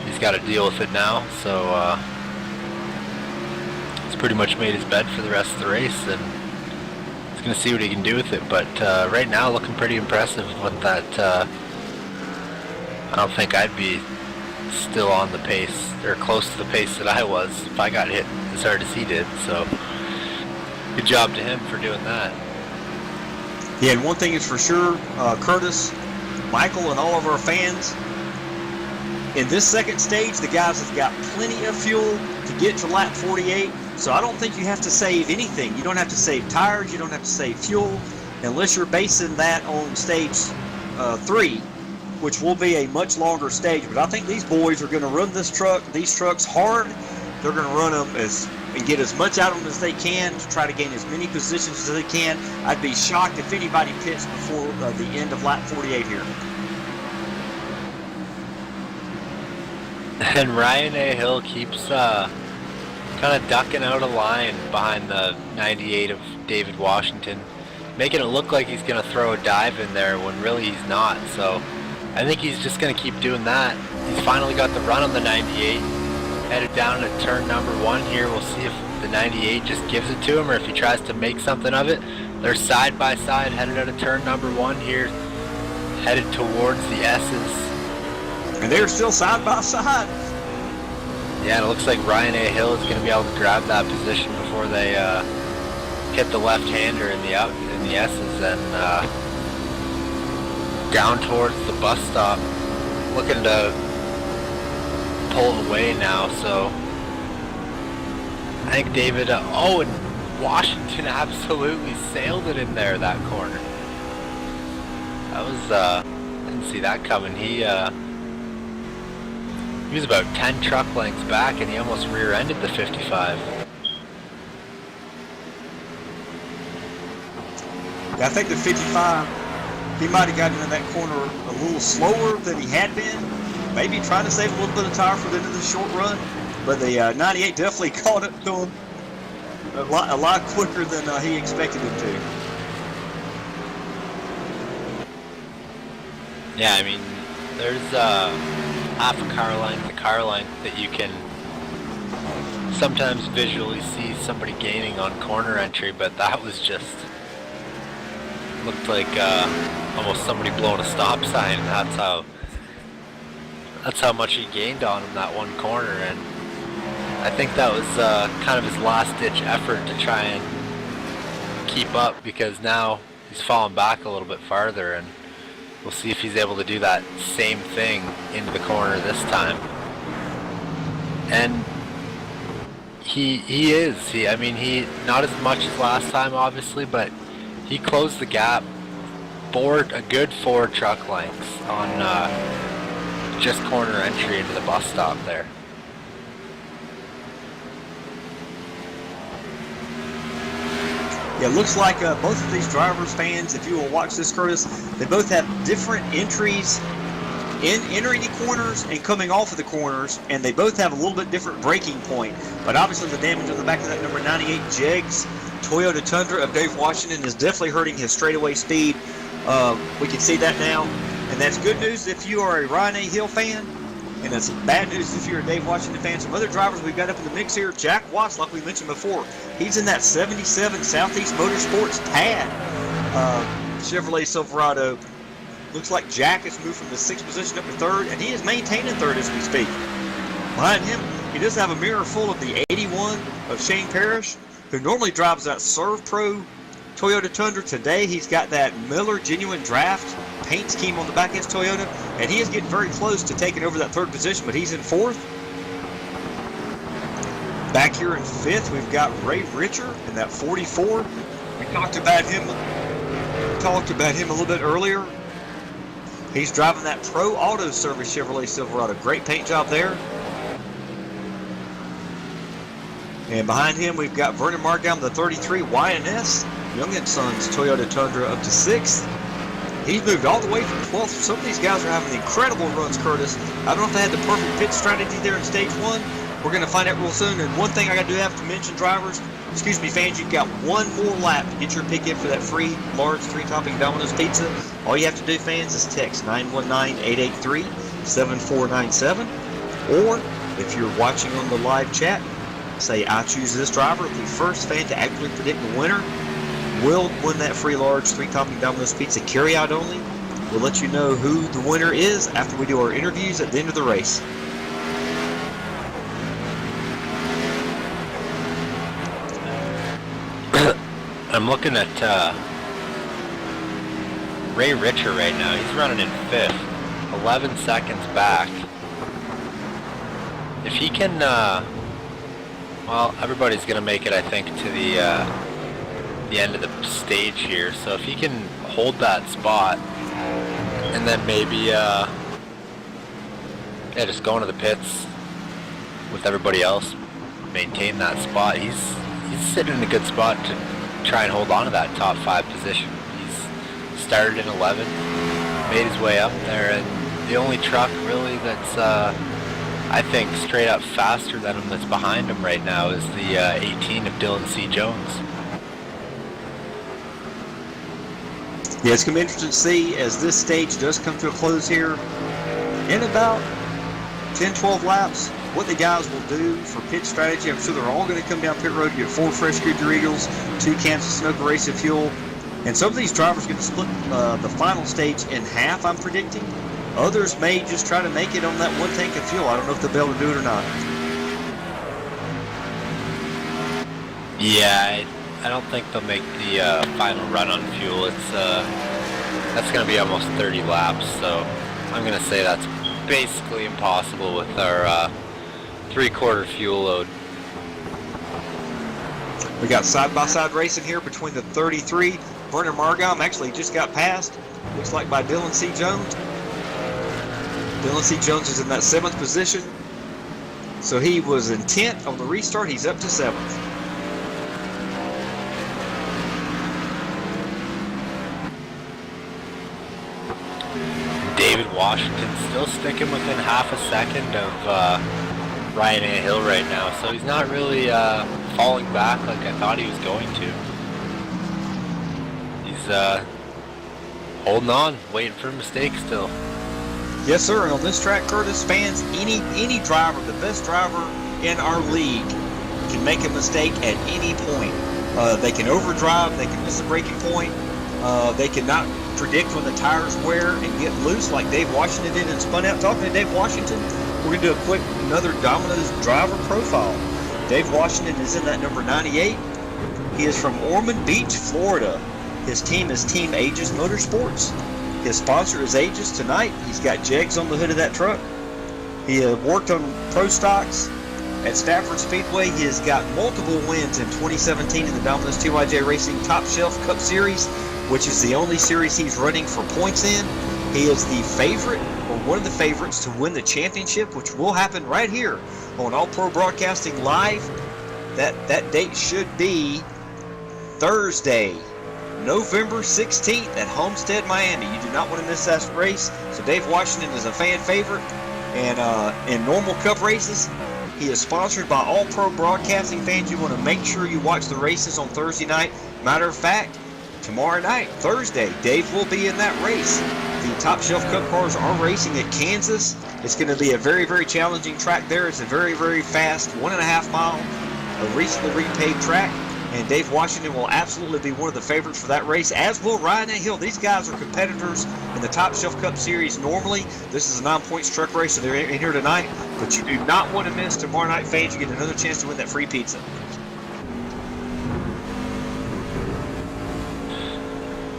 he's got to deal with it now. So he's pretty much made his bed for the rest of the race, and he's going to see what he can do with it. But right now, looking pretty impressive with that. I don't think I'd be still on the pace, or close to the pace that I was if I got hit as hard as he did. So good job to him for doing that. Yeah, and one thing is for sure, Curtis, Michael, and all of our fans, in this second stage, the guys have got plenty of fuel to get to lap 48, so I don't think you have to save anything. You don't have to save tires, you don't have to save fuel, unless you're basing that on stage 3, which will be a much longer stage. But I think these boys are going to run these trucks hard. They're going to run them and get as much out of them as they can to try to gain as many positions as they can. I'd be shocked if anybody pits before the end of lap 48 here. And Ryan A. Hill keeps kind of ducking out of line behind the 98 of David Washington, making it look like he's going to throw a dive in there when really he's not. So I think he's just going to keep doing that. He's finally got the run on the 98, headed down to turn number 1 here. We'll see if the 98 just gives it to him or if he tries to make something of it. They're side by side, headed out of turn number 1 here, headed towards the S's. And they're still side by side. Yeah, and it looks like Ryan A. Hill is going to be able to grab that position before they hit the left-hander in the S's, and down towards the bus stop, looking to pull away now. So I think David, and Washington absolutely sailed it in there, that corner. That was, didn't see that coming. He was about 10 truck lengths back, and he almost rear-ended the 55. Yeah, I think the 55, he might have gotten in that corner a little slower than he had been. Maybe trying to save a little bit of tire for the end of the short run. But the 98 definitely caught up to him a lot quicker than he expected him to. Yeah, I mean, there's half a car length that you can sometimes visually see somebody gaining on corner entry, but that was just looked like almost somebody blowing a stop sign. That's how much he gained on him that one corner, and I think that was kind of his last-ditch effort to try and keep up, because now he's fallen back a little bit farther, and we'll see if he's able to do that same thing into the corner this time. And he is. I mean, not as much as last time, obviously, but he closed the gap a good 4 truck lengths on just corner entry into the bus stop there. Yeah, it looks like both of these drivers, fans, if you will watch this, Curtis, they both have different entries in entering the corners and coming off of the corners, and they both have a little bit different braking point. But obviously the damage on the back of that number 98 Jegs Toyota Tundra of Dave Washington is definitely hurting his straightaway speed. We can see that now, and that's good news if you are a Ryan A. Hill fan, and it's bad news if you're a Dave Washington fan. Some other drivers we've got up in the mix here. Jack Watts, like we mentioned before, he's in that 77 Southeast Motorsports TAD Chevrolet Silverado. Looks like Jack has moved from the 6th position up to 3rd, and he is maintaining 3rd as we speak. Behind him, he does have a mirror full of the 81 of Shane Parrish, who normally drives that Serve Pro Toyota Tundra. Today, he's got that Miller Genuine Draft paint scheme on the back of his Toyota, and he is getting very close to taking over that 3rd position, but he's in 4th. Back here in 5th, we've got Ray Richer in that 44. We talked about him a little bit earlier. He's driving that Pro Auto Service Chevrolet Silverado. Great paint job there. And behind him, we've got Vernon Margam, the 33 Y&S Young & Sons Toyota Tundra up to 6th. He's moved all the way from 12th. Some of these guys are having incredible runs, Curtis. I don't know if they had the perfect pit strategy there in stage 1. We're going to find out real soon. And one thing I have to mention, drivers, fans, you've got one more lap to get your pick in for that free large 3-topping Domino's pizza. All you have to do, fans, is text 919-883-7497. Or if you're watching on the live chat, say I choose this driver. The first fan to accurately predict the winner will win that free large 3-topping Domino's Pizza carryout only. We'll let you know who the winner is after we do our interviews at the end of the race. I'm looking at Ray Richer right now. He's running in 5th, 11 seconds back. If he can, well, everybody's going to make it, I think, to the end of the stage here. So if he can hold that spot, and then maybe, yeah, just go into the pits with everybody else, maintain that spot. He's sitting in a good spot to try and hold on to that top 5 position. He's started in 11, made his way up there, and the only truck really that's, I think, straight up faster than him that's behind him right now is the 18 of Dylan C. Jones. Yeah, it's going to be interesting to see as this stage does come to a close here in about 10-12 laps, what the guys will do for pit strategy. I'm sure they're all going to come down pit road, get 4 fresh Goodyear Eagles, 2 cans of Sunoco Racing fuel, and some of these drivers are going to split the final stage in half, I'm predicting. Others may just try to make it on that 1 tank of fuel. I don't know if they'll be able to do it or not. Yeah, I don't think they'll make the final run on fuel. It's that's going to be almost 30 laps, so I'm going to say that's basically impossible with our 3/4 fuel load. We got side-by-side racing here between the 33. Vernon Margom actually just got passed, looks like by Dylan C. Jones. Dylan C. Jones is in that 7th position, so he was in 10th on the restart. He's up to 7th. David Washington still sticking within half a second of Ryan A. Hill right now, so he's not really falling back like I thought he was going to. He's holding on, waiting for a mistake still. Yes, sir. And on this track, Curtis, fans, any driver, the best driver in our league, can make a mistake at any point. They can overdrive, they can miss a braking point, they cannot predict when the tires wear and get loose like Dave Washington did and spun out. Talking to Dave Washington, we're going to do another Domino's driver profile. Dave Washington is in that number 98. He is from Ormond Beach, Florida. His team is Team Aegis Motorsports. His sponsor is Aegis tonight. He's got Jegs on the hood of that truck. He worked on pro stocks at Stafford Speedway. He has got multiple wins in 2017 in the Domino's TYJ Racing Top Shelf Cup Series, which is the only series he's running for points in. He is the favorite, or one of the favorites, to win the championship, which will happen right here on All Pro Broadcasting Live. That date should be Thursday, November 16th at Homestead, Miami. You do not want to miss that race. So Dave Washington is a fan favorite, and in normal Cup races, he is sponsored by All Pro Broadcasting. Fans, you want to make sure you watch the races on Thursday night. Matter of fact, tomorrow night, Thursday, Dave will be in that race. The Top Shelf Cup cars are racing at Kansas. It's going to be a very, very challenging track there. It's a very, very fast 1.5 mile, a recently repaved track. And Dave Washington will absolutely be one of the favorites for that race, as will Ryan A. Hill. These guys are competitors in the Top Shelf Cup Series normally. This is a 9-point truck race, so they're in here tonight. But you do not want to miss tomorrow night, fans. You get another chance to win that free pizza.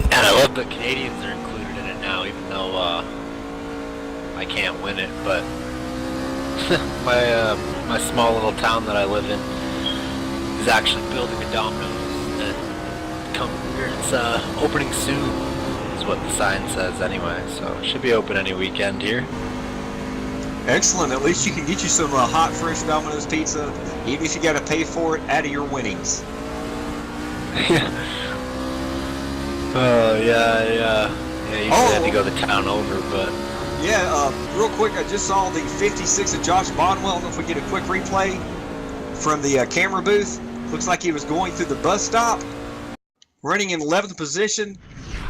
And I love that Canadians are included in it now, even though I can't win it. But my small little town that I live in is actually building a Domino's that it's opening soon, is what the sign says anyway. So it should be open any weekend here. Excellent. At least you can get you some hot, fresh Domino's pizza, even if you got to pay for it out of your winnings. Yeah. You had to go the town over, but yeah. Real quick, I just saw the 56 of Josh Bonwell. I don't know if we get a quick replay from the camera booth. Looks like he was going through the bus stop, running in 11th position,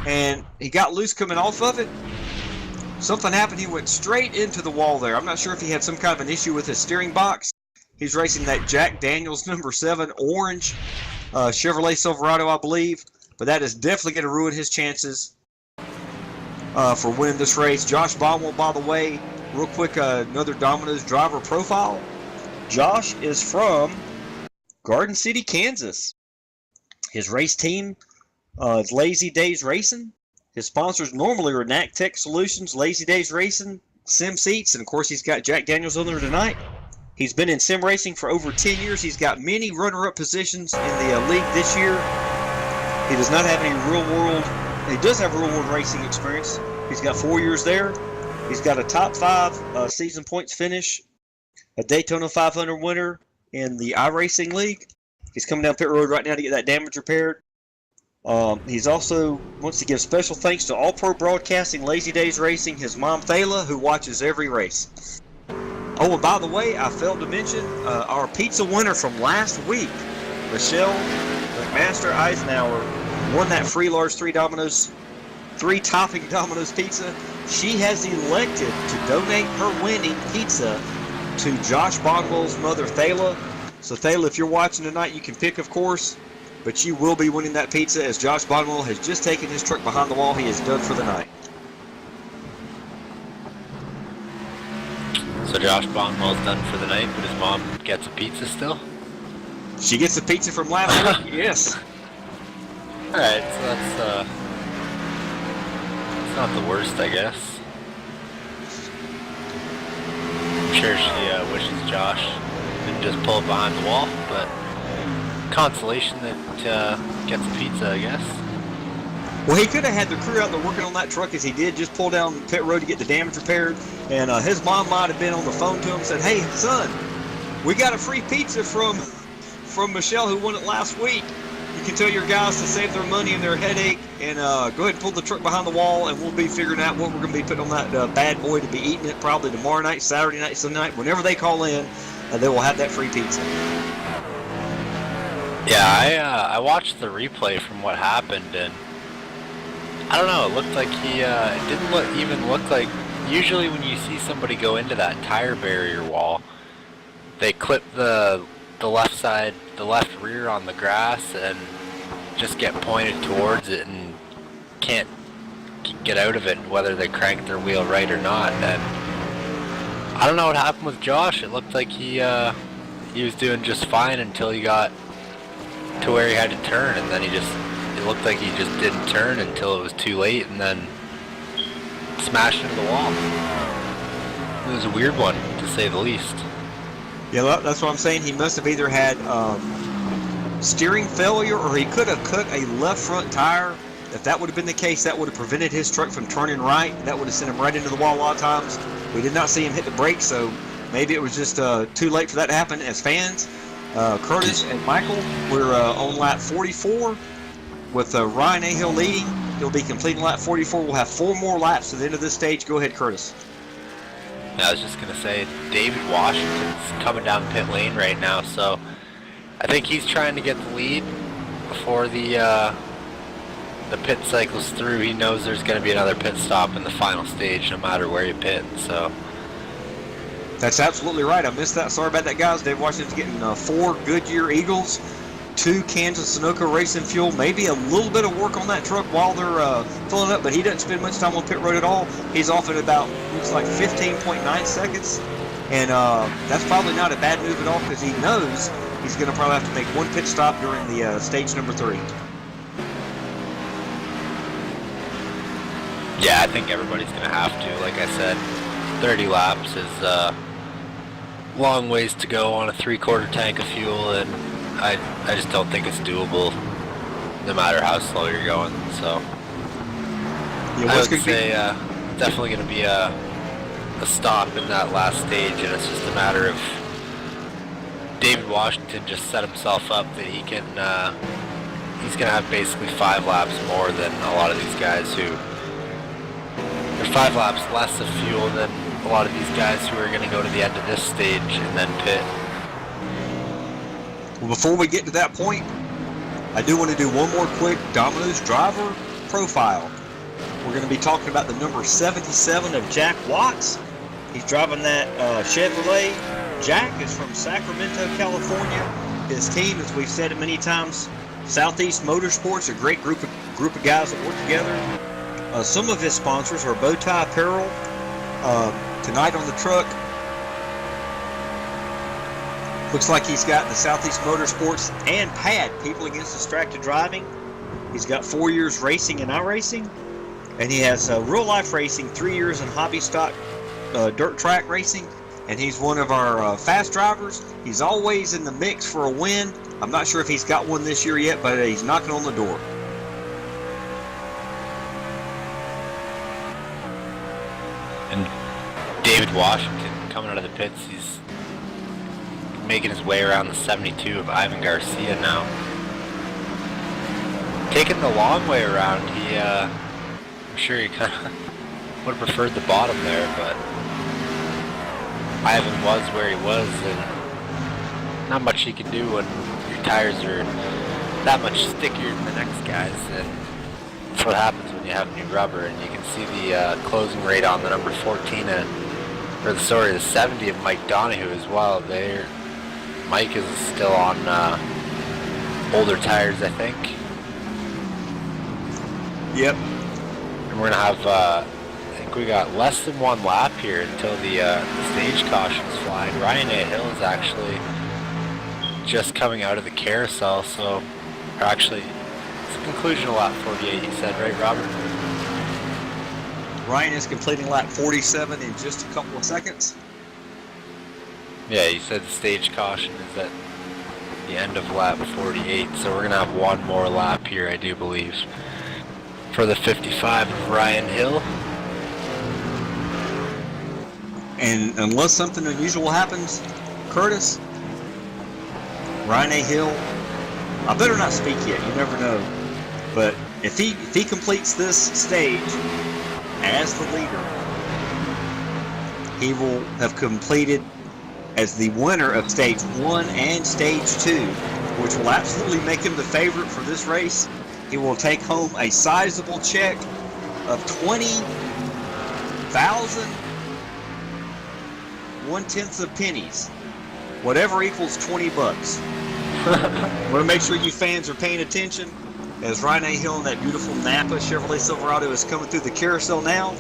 and he got loose coming off of it. Something happened. He went straight into the wall there. I'm not sure if he had some kind of an issue with his steering box. He's racing that Jack Daniels number 7 orange Chevrolet Silverado, I believe. But that is definitely going to ruin his chances for winning this race. Josh Baumel, by the way, real quick, another Domino's driver profile. Josh is from Garden City, Kansas. His race team is Lazy Days Racing. His sponsors normally are Knack Tech Solutions, Lazy Days Racing, Sim Seats, and of course he's got Jack Daniels on there tonight. He's been in sim racing for over 10 years. He's got many runner-up positions in the league this year. He does not have any real-world, he does have real-world racing experience. He's got 4 years there. He's got a top 5 season points finish, a Daytona 500 winner in the iRacing League. He's coming down pit road right now to get that damage repaired. He's also wants to give special thanks to All Pro Broadcasting, Lazy Days Racing, his mom Thala, who watches every race. Oh, and by the way, I failed to mention our pizza winner from last week, Michelle McMaster Eisenhower, won that free large 3 topping Domino's pizza. She has elected to donate her winning pizza to Josh Bonwell's mother Thala. So Thala, if you're watching tonight, you can pick, of course. But you will be winning that pizza as Josh Bonwell has just taken his truck behind the wall. He is done for the night. So Josh Bonwell's done for the night, but his mom gets a pizza still? She gets the pizza from last week, yes. Alright, so that's not the worst, I guess. I'm sure she wishes Josh didn't just pull it behind the wall, but consolation that gets a pizza, I guess. Well, he could have had the crew out there working on that truck as he did, just pull down pit road to get the damage repaired. And his mom might have been on the phone to him and said, "Hey, son, we got a free pizza from Michelle who won it last week. You can tell your guys to save their money and their headache and go ahead and pull the truck behind the wall, and we'll be figuring out what we're going to be putting on that bad boy to be eating it probably tomorrow night, Saturday night, Sunday night. Whenever they call in, they will have that free pizza." Yeah, I watched the replay from what happened, and I don't know, it looked like it didn't even look like, usually when you see somebody go into that tire barrier wall, they clip the left side, the left rear on the grass and just get pointed towards it and can't get out of it, whether they crank their wheel right or not. And I don't know what happened with Josh. It looked like he was doing just fine until he got to where he had to turn, and then it looked like he just didn't turn until it was too late, and then smashed into the wall. It was a weird one, to say the least. Yeah, that's what I'm saying. He must have either had steering failure, or he could have cut a left front tire. If that would have been the case, that would have prevented his truck from turning right. That would have sent him right into the wall a lot of times. We did not see him hit the brakes, so maybe it was just too late for that to happen. As fans, Curtis and Michael, we're on lap 44 with Ryan Ahill leading. He'll be completing lap 44. We'll have 4 more laps to the end of this stage. Go ahead, Curtis. I was just going to say, David Washington's coming down pit lane right now, so I think he's trying to get the lead before the pit cycles through. He knows there's going to be another pit stop in the final stage no matter where you pit, so. That's absolutely right. I missed that. Sorry about that, guys. Dave Washington's getting 4 Goodyear Eagles, 2 Kansas Sunoco Racing Fuel, maybe a little bit of work on that truck while they're filling up, but he doesn't spend much time on pit road at all. He's off at about, looks like 15.9 seconds, and that's probably not a bad move at all because he knows he's going to probably have to make 1 pit stop during the stage number 3. Yeah, I think everybody's going to have to. Like I said, 30 laps is a long ways to go on a 3/4 tank of fuel, and I just don't think it's doable no matter how slow you're going. So I would say definitely going to be a stop in that last stage, and it's just a matter of David Washington just set himself up that he can he's going to have basically 5 laps more than a lot of these guys who are 5 laps less of fuel than a lot of these guys who are going to go to the end of this stage and then pit. Well, before we get to that point, I do want to do one more quick Domino's driver profile. We're going to be talking about the number 77 of Jack Watts. He's driving that Chevrolet. Jack is from Sacramento, California. His team, as we've said it many times, Southeast Motorsports, a great group of guys that work together. Some of his sponsors are Bowtie Apparel. Tonight on the truck, looks like he's got the Southeast Motorsports and PAD, People Against Distracted Driving. He's got 4 years racing and iRacing, and he has real life racing, 3 years in hobby stock dirt track racing, and he's one of our fast drivers. He's always in the mix for a win. I'm not sure if he's got one this year yet, but he's knocking on the door. And David Washington coming out of the pits, he's making his way around the 72 of Ivan Garcia now. Taking the long way around, I'm sure he kind of would have preferred the bottom there, but Ivan was where he was, and not much he can do when your tires are that much stickier than the next guys, and that's what happens when you have new rubber. And you can see the closing rate on the number 14 the 70 of Mike Donahue as well. Mike is still on older tires, I think. Yep. And we're gonna have, I think we got less than one lap here until the stage cautions flying. Ryan A. Hill is actually just coming out of the carousel, so actually it's the conclusion of lap 48. You said, right, Robert? Ryan is completing lap 47 in just a couple of seconds. Yeah, you said the stage caution is at the end of lap 48, so we're gonna have one more lap here, I do believe, for the 55 of Ryan Hill. And unless something unusual happens, Curtis, Ryan A. Hill, I better not speak yet, you never know, but if he completes this stage as the leader, he will have completed as the winner of stage 1 and stage 2, which will absolutely make him the favorite for this race. He will take home a sizable check of 20,000 1/10 of pennies, whatever equals $20. I want to make sure you fans are paying attention as Ryan A. Hill in that beautiful Napa Chevrolet Silverado is coming through the carousel now.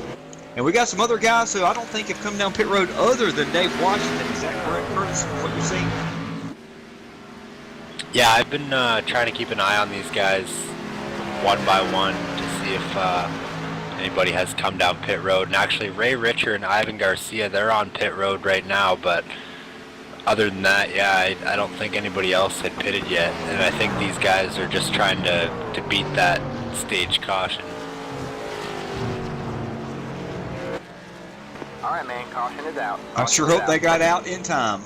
And we got some other guys who I don't think have come down pit road other than Dave Washington. Is that correct, Curtis, from what you've seen? Yeah, I've been trying to keep an eye on these guys one by one to see if anybody has come down pit road. And actually, Ray Richer and Ivan Garcia, they're on pit road right now, but other than that, yeah, I don't think anybody else had pitted yet. And I think these guys are just trying to beat that stage caution. All right, man, caution is out. I sure hope they got out in time.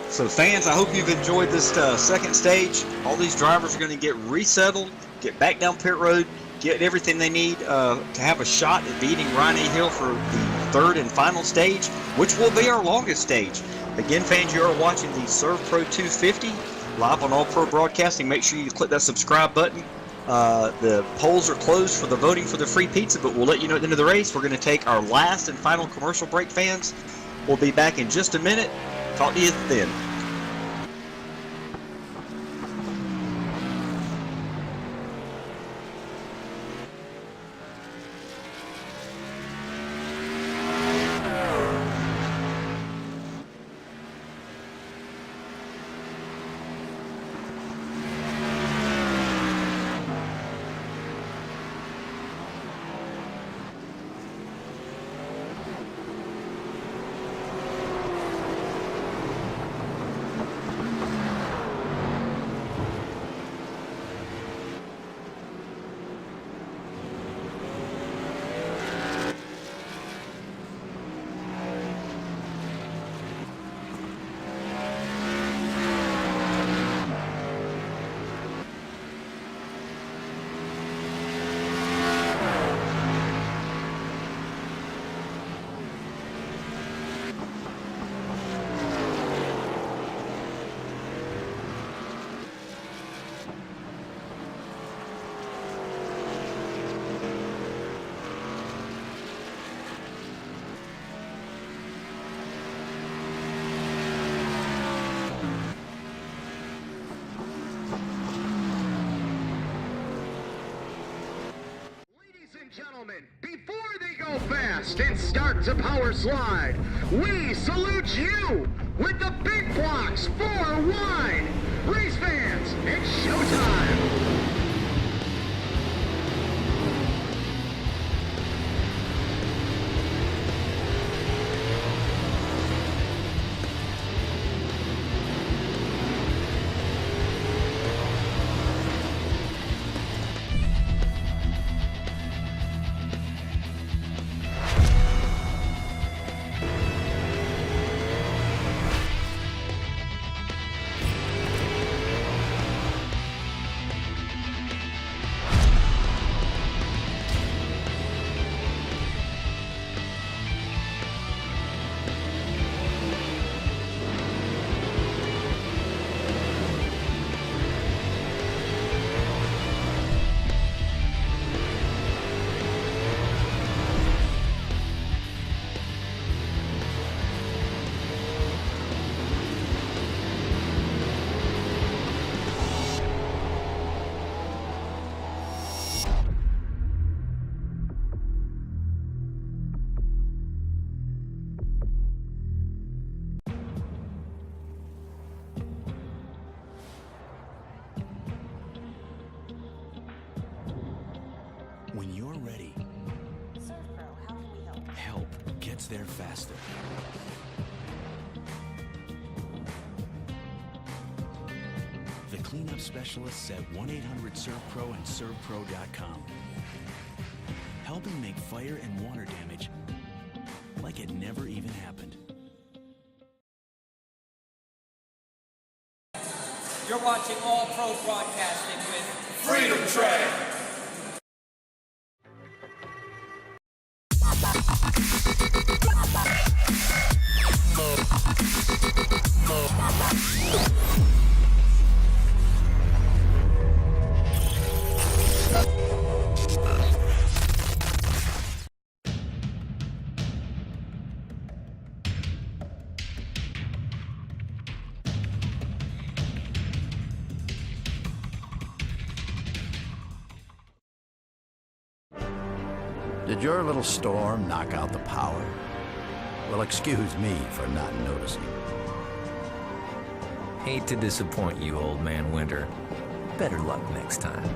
So fans, I hope you've enjoyed this second stage. All these drivers are going to get resettled, get back down pit road, get everything they need to have a shot at beating Ryan A. Hill for the third and final stage, which will be our longest stage. Again, fans, you are watching the Serve Pro 250 live on All Pro Broadcasting. Make sure you click that subscribe button. The polls are closed for the voting for the free pizza, but we'll let you know at the end of the race. We're going to take our last and final commercial break, fans. We'll be back in just a minute. Talk to you then. Gentlemen, before they go fast and start to power slide, we salute you with the big blocks for wine. Race fans, it's showtime. When you're ready, help gets there faster. The cleanup specialists at 1-800-SERVPRO and ServPro.com. Helping make fire and water damage like it never even happened. You're watching All Pro Broadcasting with Freedom Train. Did your little storm knock out the power? Well, excuse me for not noticing. Hate to disappoint you, old man Winter. Better luck next time.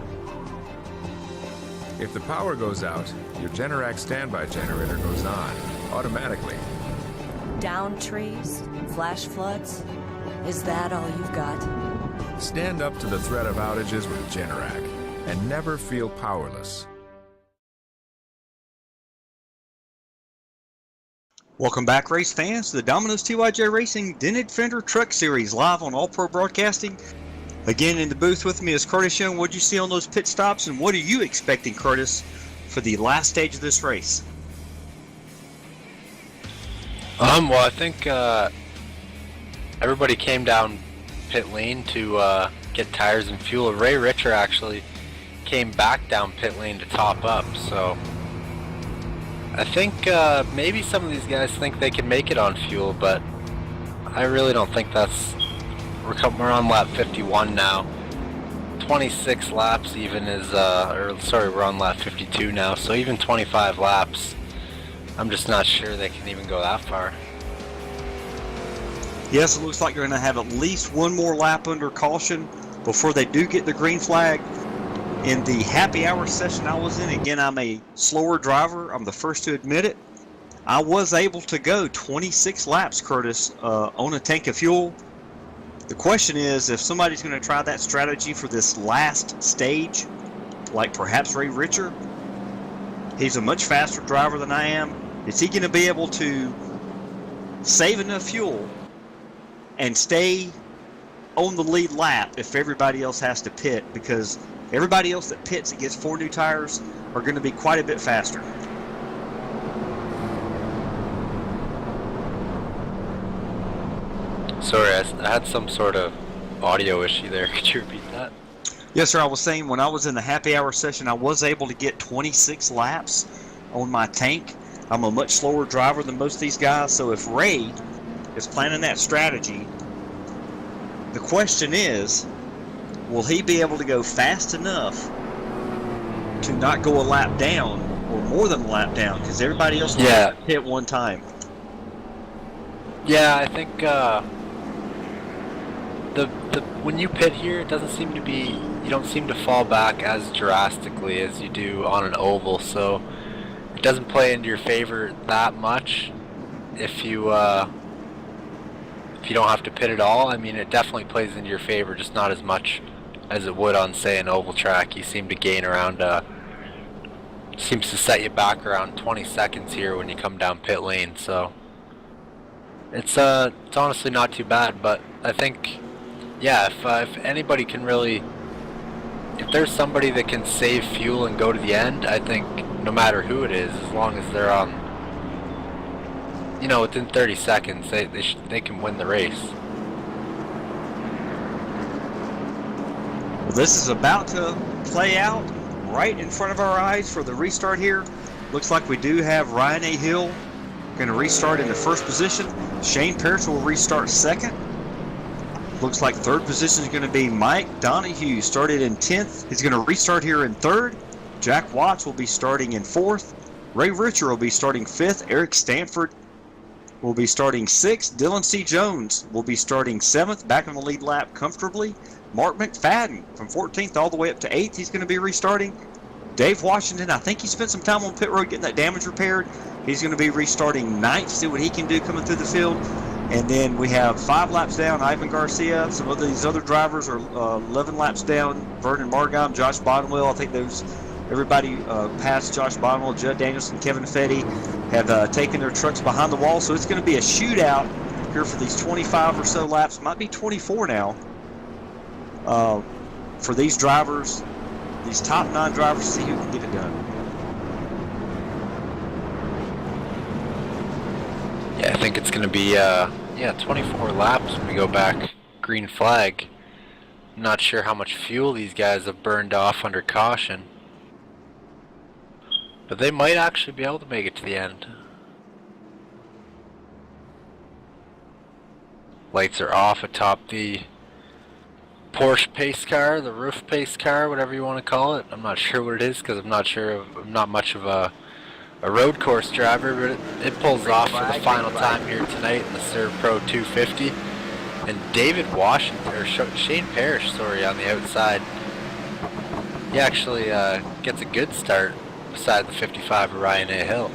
If the power goes out, your Generac standby generator goes on automatically. Down trees? Flash floods? Is that all you've got? Stand up to the threat of outages with Generac and never feel powerless. Welcome back, race fans, to the Domino's TYJ Racing Dented Fender Truck Series live on All Pro Broadcasting. Again, in the booth with me is Curtis Young. What did you see on those pit stops, and what are you expecting, Curtis, for the last stage of this race? Well, I think everybody came down pit lane to get tires and fuel. Ray Richer actually came back down pit lane to top up, so I think maybe some of these guys think they can make it on fuel, but I really don't think that's... We're on lap 51 now. 26 laps even is, we're on lap 52 now, so even 25 laps, I'm just not sure they can even go that far. Yes, it looks like you're going to have at least one more lap under caution before they do get the green flag. In the happy hour session I was in, again, I'm a slower driver. I'm the first to admit it. I was able to go 26 laps, Curtis, on a tank of fuel. The question is, if somebody's going to try that strategy for this last stage, like perhaps Ray Richer, he's a much faster driver than I am. Is he going to be able to save enough fuel and stay on the lead lap if everybody else has to pit? Because everybody else that pits and gets 4 new tires are going to be quite a bit faster. Sorry, I had some sort of audio issue there. Could you repeat that? Yes, sir. I was saying when I was in the happy hour session, I was able to get 26 laps on my tank. I'm a much slower driver than most of these guys, so if Ray is planning that strategy, the question is, will he be able to go fast enough to not go a lap down or more than a lap down because everybody else hit one time. Yeah, I think the when you pit here, it doesn't seem to be, you don't seem to fall back as drastically as you do on an oval, so it doesn't play into your favor that much if you don't have to pit at all. I mean, it definitely plays into your favor, just not as much as it would on, say, an oval track. You seem to gain around seems to set you back around 20 seconds here when you come down pit lane, so it's honestly not too bad. But I think, yeah, if anybody can really, if there's somebody that can save fuel and go to the end, I think no matter who it is, as long as they're on, you know, within 30 seconds, they can win the race. Well, this is about to play out right in front of our eyes for the restart here. Looks like we do have Ryan A. Hill going to restart in the first position. Shane Parrish will restart second. Looks like third position is going to be Mike Donahue, started in 10th. He's going to restart here in third. Jack Watts will be starting in fourth. Ray Richer will be starting fifth. Eric Stanford will be starting sixth. Dylan C. Jones will be starting seventh, back on the lead lap comfortably. Mark McFadden from 14th all the way up to 8th. He's going to be restarting. Dave Washington, I think he spent some time on pit road getting that damage repaired. He's going to be restarting 9th, see what he can do coming through the field. And then we have 5 laps down, Ivan Garcia. Some of these other drivers are 11 laps down. Vernon Margam, Josh Bonwell. I think everybody past Josh Bonwell, Judd Danielson, Kevin Fetty have taken their trucks behind the wall. So it's going to be a shootout here for these 25 or so laps. Might be 24 now. For these drivers, these top 9 drivers, to see who can get it done. Yeah, I think it's going to be 24 laps when we go back green flag. I'm not sure how much fuel these guys have burned off under caution, but they might actually be able to make it to the end. Lights are off atop the Porsche pace car, the roof pace car, whatever you want to call it. I'm not sure what it is because I'm not much of a road course driver, but it pulls off for the final time here tonight in the Serv Pro 250. And David Washington, or Shane Parrish, sorry, on the outside. He actually gets a good start beside the 55 of Ryan A. Hill.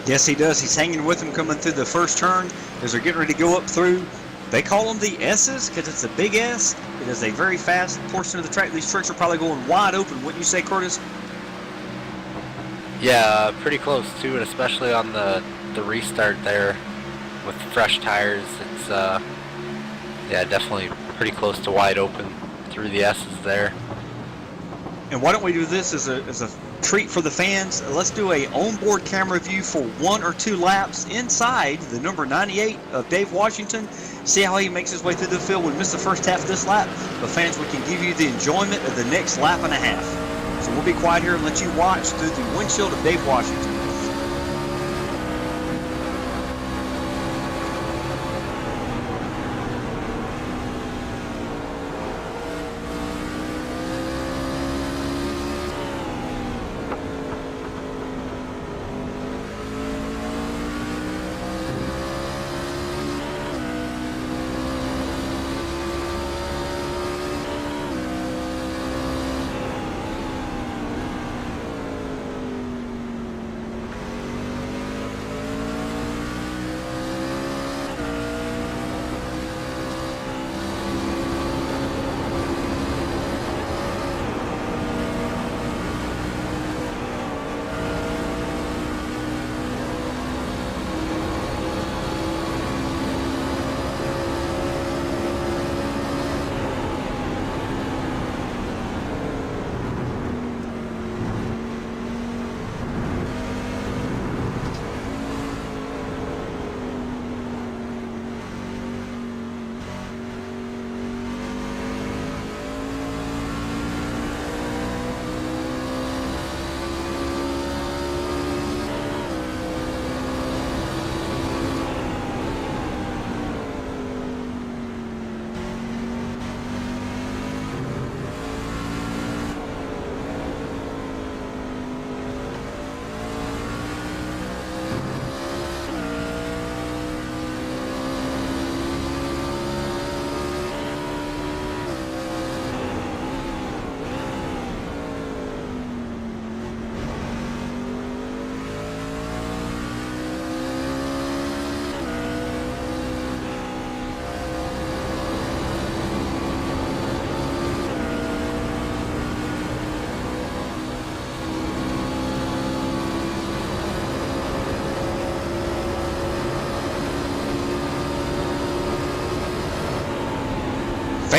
Yes, he does. He's hanging with him coming through the first turn as they're getting ready to go up through. They call them the S's because it's a big S. It is a very fast portion of the track. These tracks are probably going wide open, wouldn't you say, Curtis? Yeah, pretty close to it, especially on the restart there with fresh tires. It's definitely pretty close to wide open through the S's there. And why don't we do this as a treat for the fans? Let's do a onboard camera view for 1 or 2 laps inside the number 98 of Dave Washington. See how he makes his way through the field. We missed the first half of this lap, but fans, we can give you the enjoyment of the next lap and a half. So we'll be quiet here and let you watch through the windshield of Dave Washington.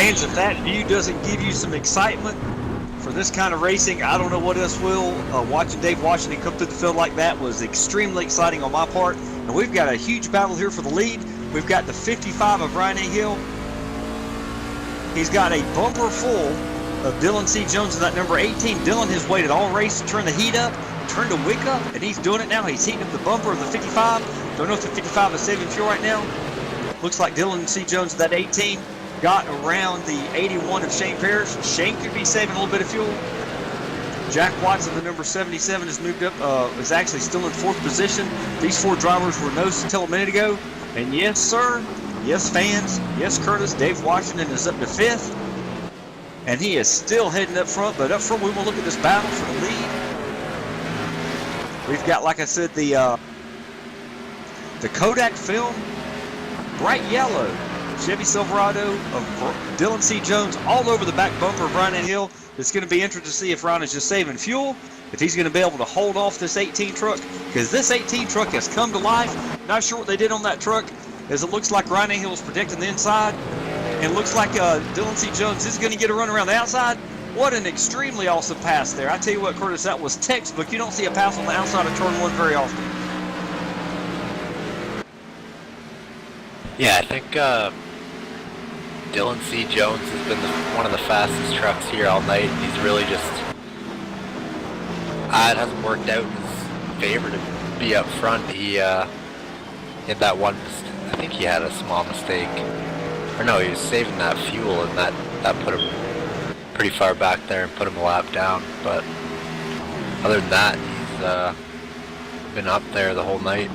Fans, if that view doesn't give you some excitement for this kind of racing, I don't know what else will. Watching Dave Washington come through the field like that was extremely exciting on my part. And we've got a huge battle here for the lead. We've got the 55 of Ryan A. Hill. He's got a bumper full of Dylan C. Jones in that number 18. Dylan has waited all race to turn the heat up, turn the wick up, and he's doing it now. He's heating up the bumper of the 55. Don't know if the 55 is saving fuel right now. Looks like Dylan C. Jones, that 18, got around the 81 of Shane Parrish. Shane could be saving a little bit of fuel. Jack Watson, the number 77, has moved up, is actually still in 4th position. These 4 drivers were noticed until a minute ago. And yes, sir, yes, fans, yes, Curtis, Dave Washington is up to 5th. And he is still heading up front, but up front we will look at this battle for the lead. We've got, like I said, the Kodak film, bright yellow Chevy Silverado of Dylan C. Jones all over the back bumper of Ryan A. Hill. It's going to be interesting to see if Ryan is just saving fuel, if he's going to be able to hold off this 18 truck, because this 18 truck has come to life. Not sure what they did on that truck, as it looks like Ryan A. Hill is protecting the inside. And it looks like Dylan C. Jones is going to get a run around the outside. What an extremely awesome pass there. I tell you what, Curtis, that was textbook. You don't see a pass on the outside of turn 1 very often. Yeah, I think Dylan C. Jones has been one of the fastest trucks here all night. He's really just... it hasn't worked out in his favor to be up front. He had that one... I think he had a small mistake. Or no, he was saving that fuel, and that put him pretty far back there and put him a lap down. But other than that, he's been up there the whole night.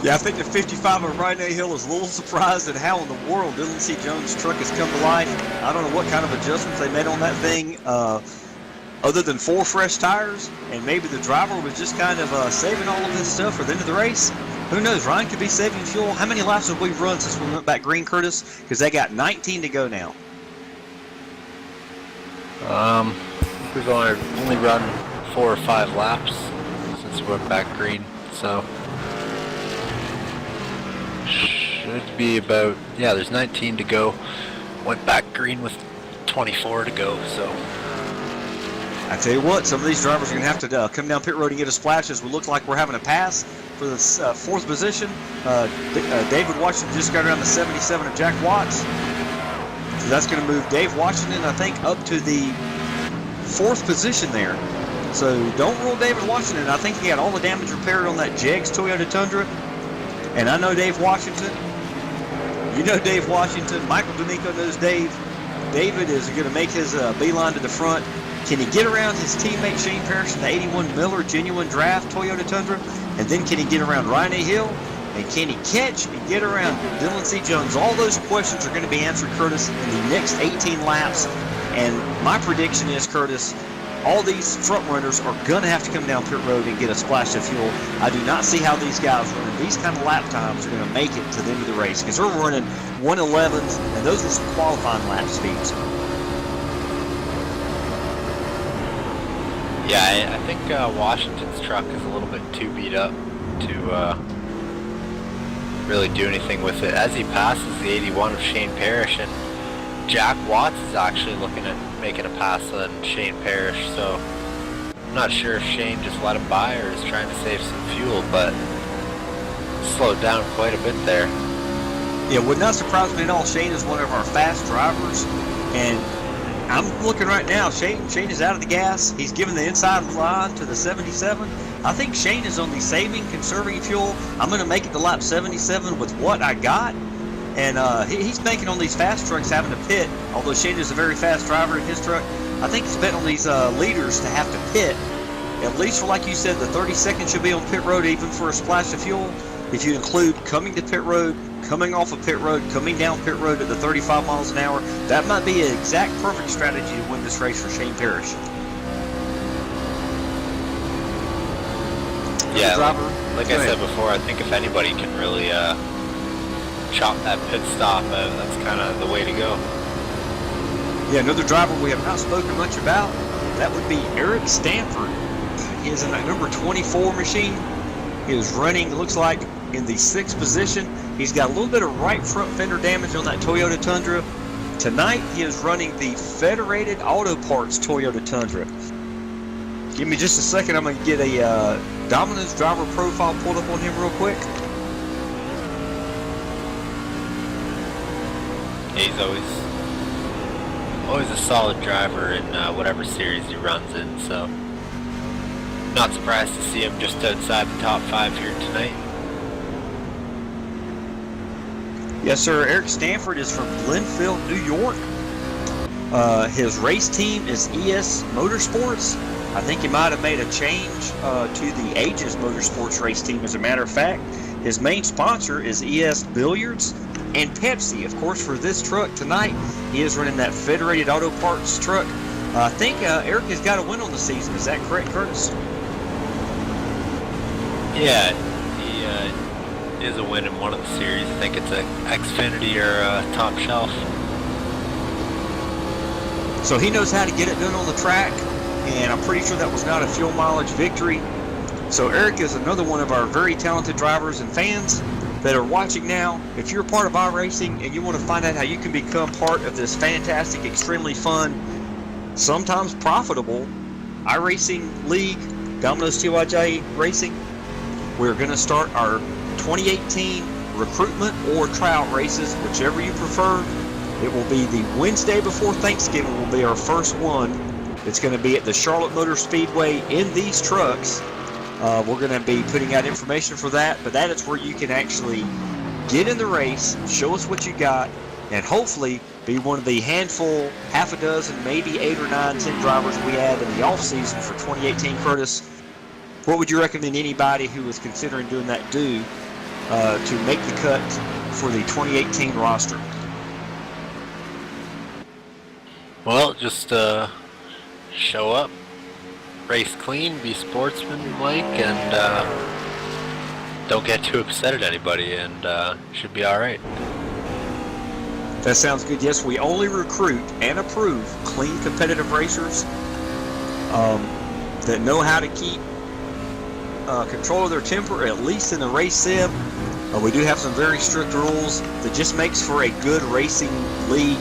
Yeah, I think the 55 of Ryan A. Hill is a little surprised at how in the world Dylan C. Jones' truck has come to life. I don't know what kind of adjustments they made on that thing, other than 4 fresh tires, and maybe the driver was just kind of saving all of this stuff for the end of the race. Who knows? Ryan could be saving fuel. How many laps have we run since we went back green, Curtis? Because they got 19 to go now. We've only run 4 or 5 laps since we went back green, so should be about, yeah, there's 19 to go. Went back green with 24 to go, so. I tell you what, some of these drivers are going to have to come down pit road and get a splash, as we look like we're having a pass for the 4th position. David Washington just got around the 77 of Jack Watts. So that's going to move Dave Washington, I think, up to the 4th position there. So don't rule David Washington. I think he had all the damage repaired on that Jegs Toyota Tundra. And I know Dave Washington. You know Dave Washington. Michael D'Amico knows Dave. David is going to make his beeline to the front. Can he get around his teammate Shane Parrish in the 81 Miller Genuine Draft Toyota Tundra? And then can he get around Ryan A. Hill? And can he catch and get around Dylan C. Jones? All those questions are going to be answered, Curtis, in the next 18 laps. And my prediction is, Curtis, all these front runners are going to have to come down pit road and get a splash of fuel. I do not see how these guys running these kind of lap times are going to make it to the end of the race, because they're running 1:11s, and those are some qualifying lap speeds. Yeah, I think Washington's truck is a little bit too beat up to really do anything with it. As he passes the 81 of Shane Parrish, and Jack Watts is actually looking at making a pass on Shane Parrish, so I'm not sure if Shane just let him by or is trying to save some fuel, but slowed down quite a bit there. Yeah, would not surprise me at all. Shane is one of our fast drivers, and I'm looking right now. Shane is out of the gas. He's giving the inside line to the 77. I think Shane is on the saving, conserving fuel. I'm going to make it to lap 77 with what I got. And he's banking on these fast trucks having to pit. Although Shane is a very fast driver in his truck, I think he's betting on these leaders to have to pit. At least for, like you said, the 30 seconds should be on pit road, even for a splash of fuel. If you include coming to pit road, coming off of pit road, coming down pit road at the 35 miles an hour, that might be an exact perfect strategy to win this race for Shane Parrish. Yeah, like I said before, I think if anybody can really chop that pit stop out, that's kind of the way to go. Yeah, another driver we have not spoken much about, that would be Eric Stanford. He is in that number 24 machine. He is running, looks like, in the 6th position. He's got a little bit of right front fender damage on that Toyota Tundra. Tonight, he is running the Federated Auto Parts Toyota Tundra. Give me just a second. I'm going to get a Domino's driver profile pulled up on him real quick. He's always a solid driver in whatever series he runs in, so not surprised to see him just outside the top 5 here tonight. Yes, sir. Eric Stanford is from Glenville, New York. His race team is ES Motorsports. I think he might have made a change to the Aegis Motorsports race team, as a matter of fact. His main sponsor is ES Billiards and Pepsi. Of course, for this truck tonight, he is running that Federated Auto Parts truck. I think Eric has got a win on the season. Is that correct, Curtis? Yeah, he is a win in one of the series. I think it's a Xfinity or Top Shelf. So he knows how to get it done on the track, and I'm pretty sure that was not a fuel mileage victory. So Eric is another one of our very talented drivers and fans that are watching now. If you're a part of iRacing and you want to find out how you can become part of this fantastic, extremely fun, sometimes profitable iRacing League, Domino's TYJ Racing, we're going to start our 2018 recruitment or tryout races, whichever you prefer. It will be the Wednesday before Thanksgiving will be our first one. It's going to be at the Charlotte Motor Speedway in these trucks. We're going to be putting out information for that, but that is where you can actually get in the race, show us what you got, and hopefully be one of the handful, half a dozen, maybe 8 or 9, 10 drivers we add in the off-season for 2018. Curtis, what would you recommend anybody who is considering doing that do to make the cut for the 2018 roster? Well, just show up, race clean, be sportsmanlike, and don't get too upset at anybody, and should be all right. That sounds good. Yes, we only recruit and approve clean, competitive racers that know how to keep control of their temper, at least in the race sim. We do have some very strict rules that just makes for a good racing league,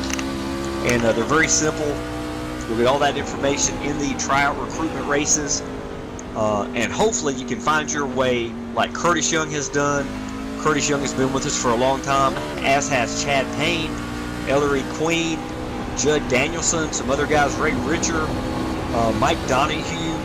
and they're very simple. You'll get all that information in the tryout recruitment races, and hopefully you can find your way like Curtis Young has done. Curtis Young has been with us for a long time, as has Chad Payne, Ellery Queen, Judd Danielson, some other guys, Ray Richer, Mike Donahue.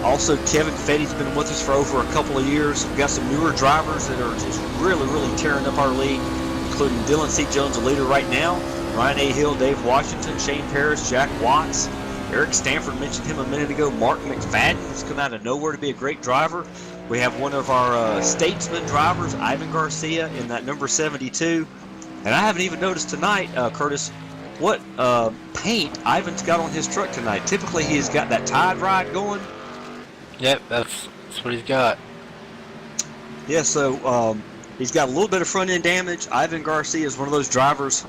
Also, Kevin Fetty's been with us for over a couple of years. We've got some newer drivers that are just really, really tearing up our league, including Dylan C. Jones, the leader right now, Ryan A. Hill, Dave Washington, Shane Paris, Jack Watts. Eric Stanford mentioned him a minute ago. Mark McFadden has come out of nowhere to be a great driver. We have one of our statesman drivers, Ivan Garcia, in that number 72. And I haven't even noticed tonight, Curtis, what paint Ivan's got on his truck tonight. Typically, he's got that Tide Ride going. Yep, that's what he's got. Yeah, so he's got a little bit of front-end damage. Ivan Garcia is one of those drivers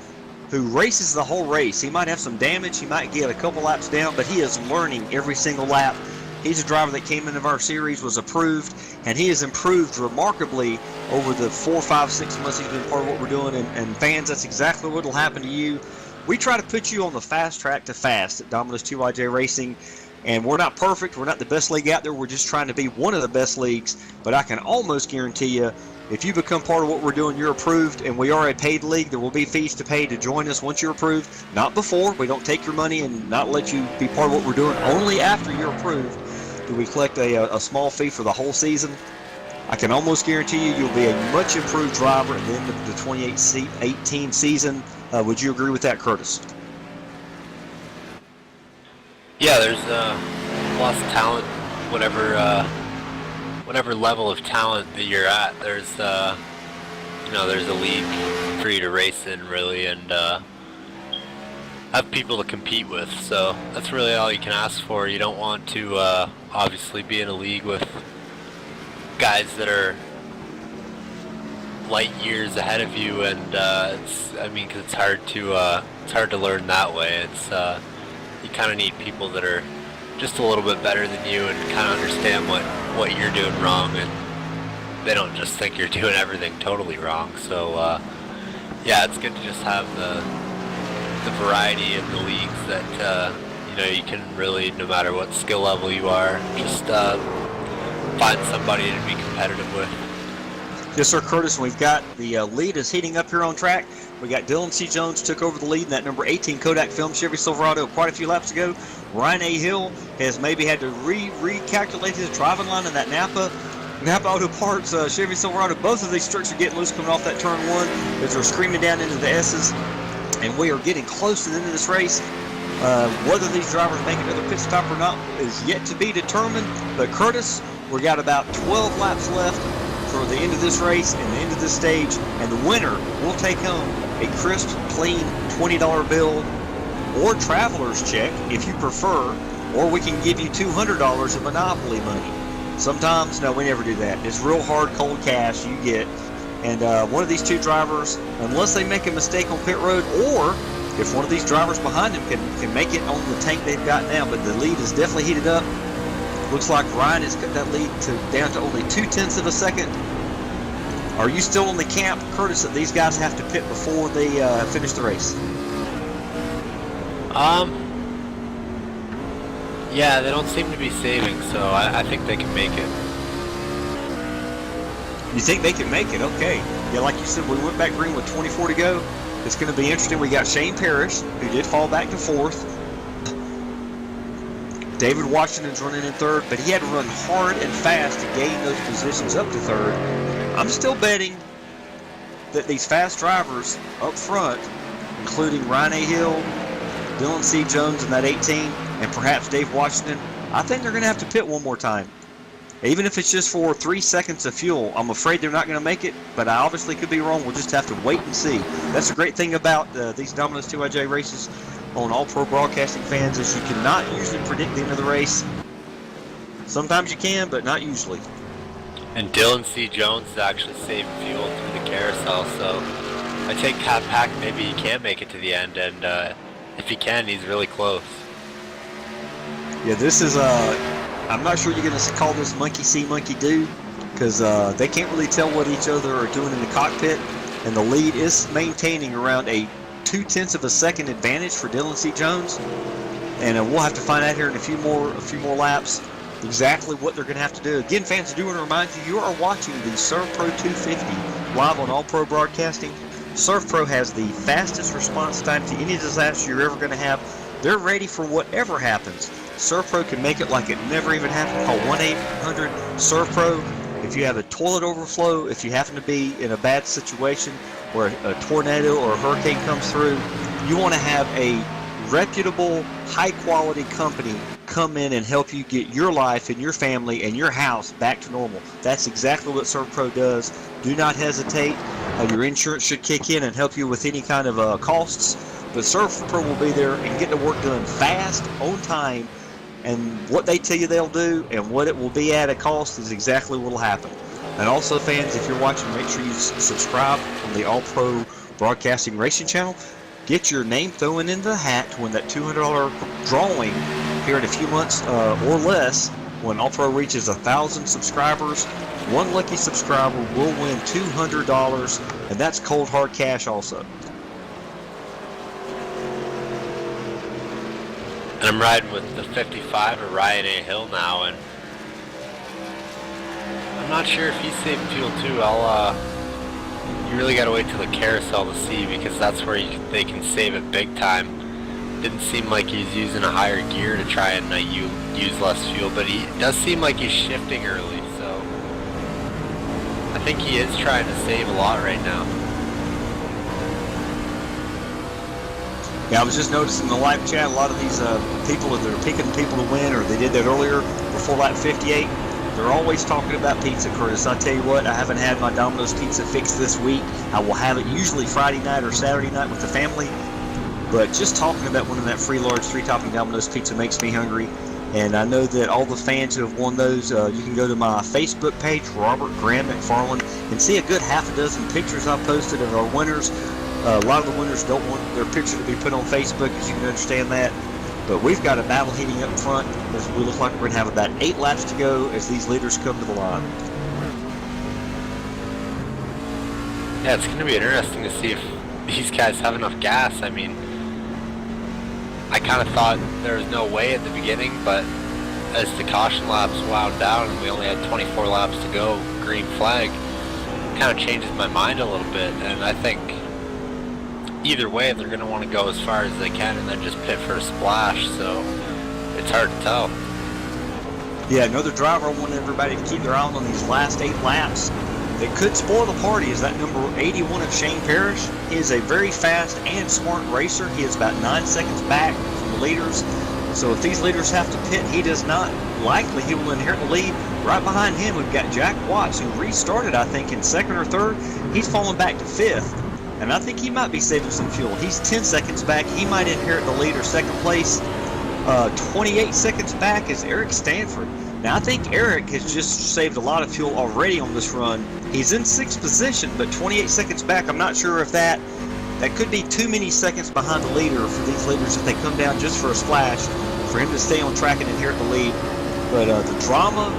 who races the whole race. He might have some damage. He might get a couple laps down, but he is learning every single lap. He's a driver that came into our series, was approved, and he has improved remarkably over the 4, 5, 6 months he's been part of what we're doing. And fans, that's exactly what will happen to you. We try to put you on the fast track to fast at Domino's TYJ Racing. And we're not perfect. We're not the best league out there. We're just trying to be one of the best leagues. But I can almost guarantee you, if you become part of what we're doing, you're approved, and we are a paid league. There will be fees to pay to join us once you're approved. Not before. We don't take your money and not let you be part of what we're doing. Only after you're approved do we collect a small fee for the whole season. I can almost guarantee you you'll be a much improved driver at the end of the 2018 season. Would you agree with that, Curtis? Yeah, there's lots of talent, whatever level of talent that you're at. There's there's a league for you to race in, really, and have people to compete with. So that's really all you can ask for. You don't want to obviously be in a league with guys that are light years ahead of you, and because it's hard to learn that way. You kind of need people that are just a little bit better than you and kind of understand what you're doing wrong, and they don't just think you're doing everything totally wrong. So yeah, it's good to just have the variety of the leagues that you can really, no matter what skill level you are, just find somebody to be competitive with. Yes, sir, Curtis. We've got the lead is heating up here on track. We got Dylan C. Jones took over the lead in that number 18 Kodak film Chevy Silverado quite a few laps ago. Ryan A. Hill has maybe had to recalculate his driving line in that Napa Auto Parts Chevy Silverado. Both of these trucks are getting loose coming off that turn one as they're screaming down into the S's. And we are getting close to the end of this race. Whether these drivers make another pit stop or not is yet to be determined. But Curtis, we got about 12 laps left for the end of this race and the end of this stage, and the winner will take home a crisp, clean $20 bill or traveler's check if you prefer, or we can give you $200 of Monopoly money. Sometimes, no, we never do that. It's real hard, cold cash you get. And one of these two drivers, unless they make a mistake on pit road, or if one of these drivers behind them can make it on the tank they've got now, but the lead is definitely heated up. Looks like Ryan has cut that lead down to only 0.2 of a second. Are you still in the camp, Curtis, that these guys have to pit before they finish the race? Yeah, they don't seem to be saving, so I think they can make it. You think they can make it? Okay. Yeah, like you said, we went back green with 24 to go. It's going to be interesting. We got Shane Parrish, who did fall back to fourth. David Washington's running in third, but he had to run hard and fast to gain those positions up to third. I'm still betting that these fast drivers up front, including Ryan A. Hill, Dylan C. Jones in that 18, and perhaps Dave Washington, I think they're going to have to pit one more time. Even if it's just for 3 seconds of fuel, I'm afraid they're not going to make it, but I obviously could be wrong. We'll just have to wait and see. That's the great thing about these Domino's 2IJ races on All Pro Broadcasting fans, is you cannot usually predict the end of the race. Sometimes you can, but not usually. And Dylan C. Jones is actually saving fuel through the carousel, so I take Pat Pack, maybe he can make it to the end, and if he can, he's really close. Yeah, this is, I'm not sure you're going to call this monkey see, monkey do, because they can't really tell what each other are doing in the cockpit, and the lead is maintaining around a 0.2 of a second advantage for Dylan C. Jones, and we'll have to find out here in a few more laps exactly what they're going to have to do. Again, fans, I do want to remind you, you are watching the Surf Pro 250 live on All Pro Broadcasting. Surf Pro has the fastest response time to any disaster you're ever going to have. They're ready for whatever happens. Surf Pro can make it like it never even happened. Call 1-800-SURF-PRO. If you have a toilet overflow, if you happen to be in a bad situation where a tornado or a hurricane comes through, you want to have a reputable, high-quality company come in and help you get your life and your family and your house back to normal. That's exactly what Surf Pro does. Do not hesitate. Your insurance should kick in and help you with any kind of costs. But Surf Pro will be there and get the work done fast, on time, and what they tell you they'll do and what it will be at a cost is exactly what will happen. And also, fans, if you're watching, make sure you subscribe on the All Pro Broadcasting Racing channel. Get your name thrown in the hat to win that $200 drawing here in a few months or less. When All Pro reaches 1,000 subscribers, one lucky subscriber will win $200, and that's cold hard cash also. And I'm riding with the 55 of Ryan A. Hill now, and I'm not sure if he's saving fuel too. You really got to wait till the carousel to see, because that's where they can save it big time. Didn't seem like he's using a higher gear to try and use less fuel, but he does seem like he's shifting early, so I think he is trying to save a lot right now. Yeah, I was just noticing in the live chat, a lot of these people that are picking people to win, or they did that earlier before lap 58, they're always talking about pizza, Curtis. I tell you what, I haven't had my Domino's pizza fix this week. I will have it usually Friday night or Saturday night with the family. But just talking about winning that free large 3-topping Domino's pizza makes me hungry. And I know that all the fans who have won those, you can go to my Facebook page, Robert Graham McFarland, and see a good half a dozen pictures I've posted of our winners. A lot of the winners don't want their picture to be put on Facebook, as you can understand that. But we've got a battle heating up front, as we look like we're going to have about 8 laps to go as these leaders come to the line. Yeah, it's going to be interesting to see if these guys have enough gas. I mean, I kind of thought there was no way at the beginning, but as the caution laps wound down and we only had 24 laps to go, green flag, kind of changes my mind a little bit. And I think either way, they're going to want to go as far as they can and then just pit for a splash. So it's hard to tell. Yeah, another driver I want everybody to keep their eye on these last 8 laps. That could spoil the party is that number 81 of Shane Parrish. He is a very fast and smart racer. He is about 9 seconds back from the leaders. So if these leaders have to pit, he does not likely he will inherit the lead. Right behind him, we've got Jack Watts, who restarted, I think, in 2nd or 3rd. He's fallen back to 5th, and I think he might be saving some fuel. He's 10 seconds back. He might inherit the lead or 2nd place. 28 seconds back is Eric Stanford. Now, I think Eric has just saved a lot of fuel already on this run. He's in 6th position, but 28 seconds back. I'm not sure if that could be too many seconds behind the leader for these leaders if they come down just for a splash, for him to stay on track and inherit the lead. But the drama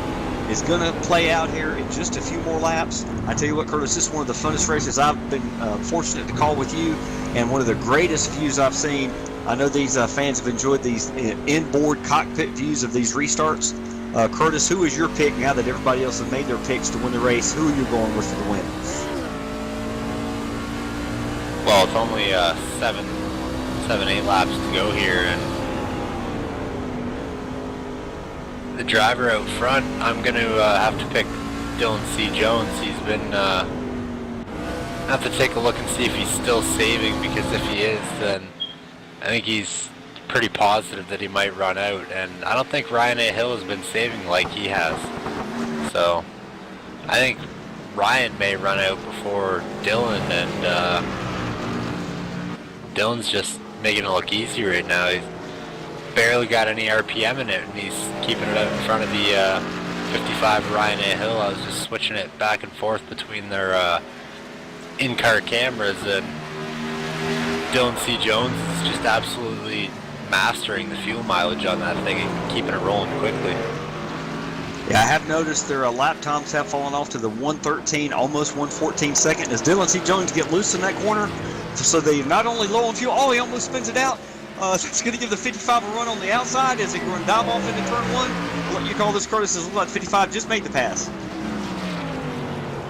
is going to play out here in just a few more laps. I tell you what, Curtis, this is one of the funnest races I've been fortunate to call with you, and one of the greatest views I've seen. I know these fans have enjoyed these inboard cockpit views of these restarts. Curtis, who is your pick now that everybody else has made their picks to win the race? Who are you going with for the win? Well, it's only 8 laps to go here, and the driver out front, I'm going to have to pick Dylan C. Jones. He's been, have to take a look and see if he's still saving, because if he is, then I think he's pretty positive that he might run out, and I don't think Ryan A. Hill has been saving like he has. So I think Ryan may run out before Dylan, and Dylan's just making it look easy right now. He's barely got any RPM in it, and he's keeping it out in front of the 55 Ryan A. Hill. I was just switching it back and forth between their in-car cameras, and Dylan C. Jones is just absolutely mastering the fuel mileage on that thing and keeping it rolling quickly. Yeah, I have noticed their lap times have fallen off to the 1:13, almost 1:14 second. As Dylan C. Jones get loose in that corner, so they not only low on fuel, he almost spins it out. It's going to give the 55 a run on the outside as they go and dive off into turn 1. What you call this, Curtis, is like 55 just made the pass.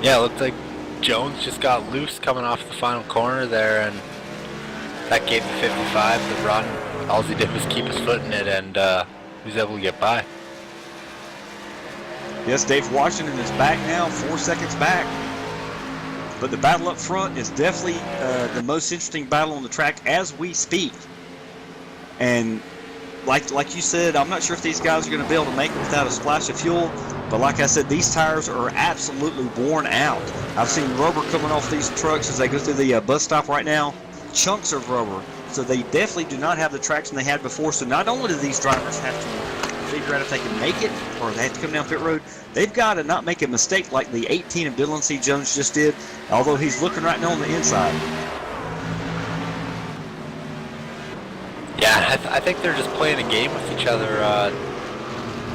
Yeah, it looked like Jones just got loose coming off the final corner there, and that gave the 55 the run. All he did was keep his foot in it, and he was able to get by. Yes, Dave Washington is back now, 4 seconds back. But the battle up front is definitely the most interesting battle on the track as we speak. And like you said, I'm not sure if these guys are going to be able to make it without a splash of fuel. But like I said, these tires are absolutely worn out. I've seen rubber coming off these trucks as they go through the bus stop right now. Chunks of rubber. So they definitely do not have the traction they had before. So not only do these drivers have to figure out if they can make it or they have to come down pit road, they've got to not make a mistake like the 18 of Dylan C. Jones just did, although he's looking right now on the inside. Yeah, I think they're just playing a game with each other,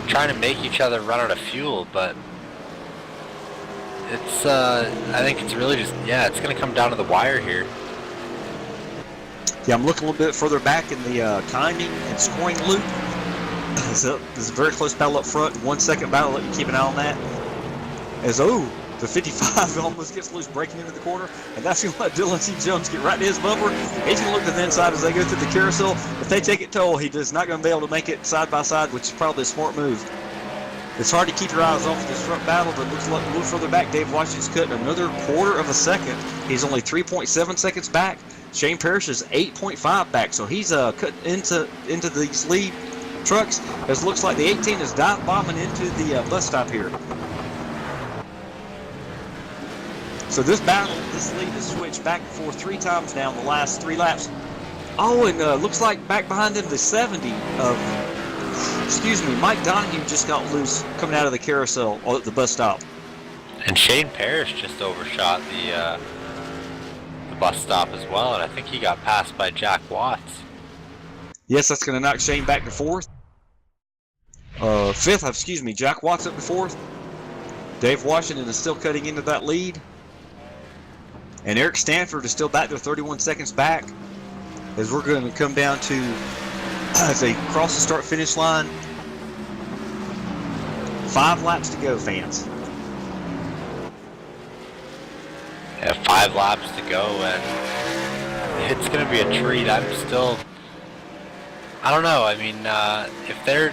trying to make each other run out of fuel, but it's, I think it's really just, it's going to come down to the wire here. Yeah, I'm looking a little bit further back in the timing and scoring loop. So there's a very close battle up front, 1 second battle, let you keep an eye on that. As, the 55 almost gets loose breaking into the corner, and that's going to let Dylan C. Jones get right to his bumper. He's going to look to the inside as they go through the carousel. If they take it toll, he is not going to be able to make it side by side, which is probably a smart move. It's hard to keep your eyes off this front battle, but looks like a little further back, Dave Washington's cutting another quarter of a second. He's only 3.7 seconds back. Shane Parrish is 8.5 back, so he's cut into these lead trucks, as looks like the 18 is dive bombing into the bus stop here. So this battle, this lead has switched back and forth 3 times now in the last 3 laps. And looks like back behind him the 70 of, Mike Donahue just got loose coming out of the carousel at the bus stop. And Shane Parrish just overshot the bus stop as well, and I think he got passed by Jack Watts. Yes, that's going to knock Shane back to 4th. 5th, Jack Watts up to 4th. Dave Washington is still cutting into that lead. And Eric Stanford is still back there 31 seconds back as we're going to come down to, as they cross the start-finish line, 5 laps to go, fans. Yeah, 5 laps to go, and it's going to be a treat. I don't know. I mean, if they're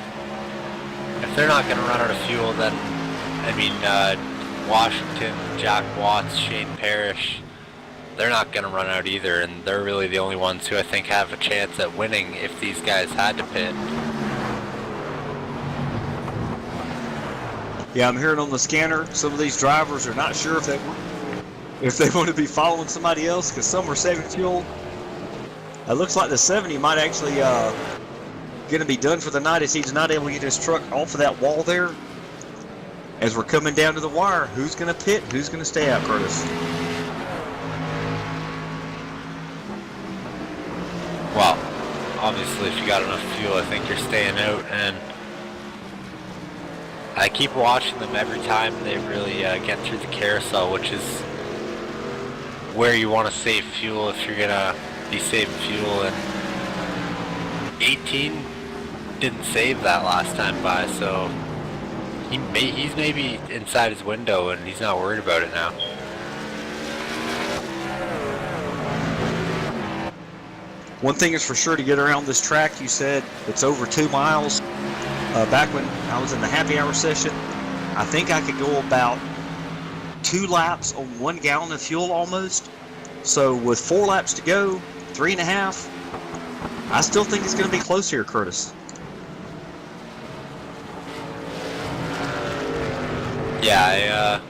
not going to run out of fuel, then I mean, Washington, Jack Watts, Shane Parrish, they're not going to run out either, and they're really the only ones who I think have a chance at winning if these guys had to pit. Yeah, I'm hearing on the scanner, some of these drivers are not sure if they want to be following somebody else because some are saving fuel. It looks like the 70 might actually going to be done for the night as he's not able to get his truck off of that wall there. As we're coming down to the wire, who's going to pit, who's going to stay out, Curtis? Well, obviously if you got enough fuel, I think you're staying out, and I keep watching them every time they really get through the carousel, which is where you want to save fuel if you're going to be saving fuel, and 18 didn't save that last time by, so he's maybe inside his window and he's not worried about it now. One thing is for sure, to get around this track, you said it's over 2 miles. Back when I was in the happy hour session, I think I could go about 2 laps on 1 gallon of fuel almost. So with 4 laps to go, 3.5, I still think it's going to be close here, Curtis. Yeah,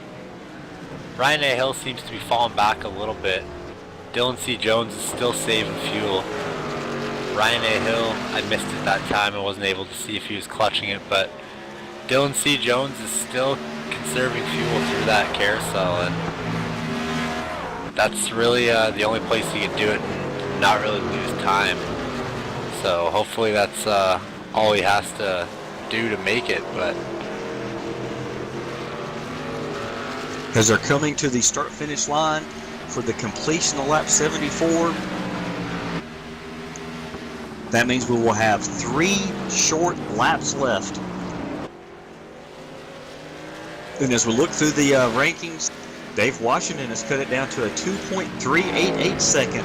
Ryan A. Hill seems to be falling back a little bit. Dylan C. Jones is still saving fuel. Ryan A. Hill, I missed it that time. I wasn't able to see if he was clutching it, but Dylan C. Jones is still conserving fuel through that carousel, and that's really the only place he can do it and not really lose time. So hopefully that's all he has to do to make it. But as they're coming to the start-finish line for the completion of lap 74, that means we will have 3 short laps left. And as we look through the rankings, Dave Washington has cut it down to a 2.388 second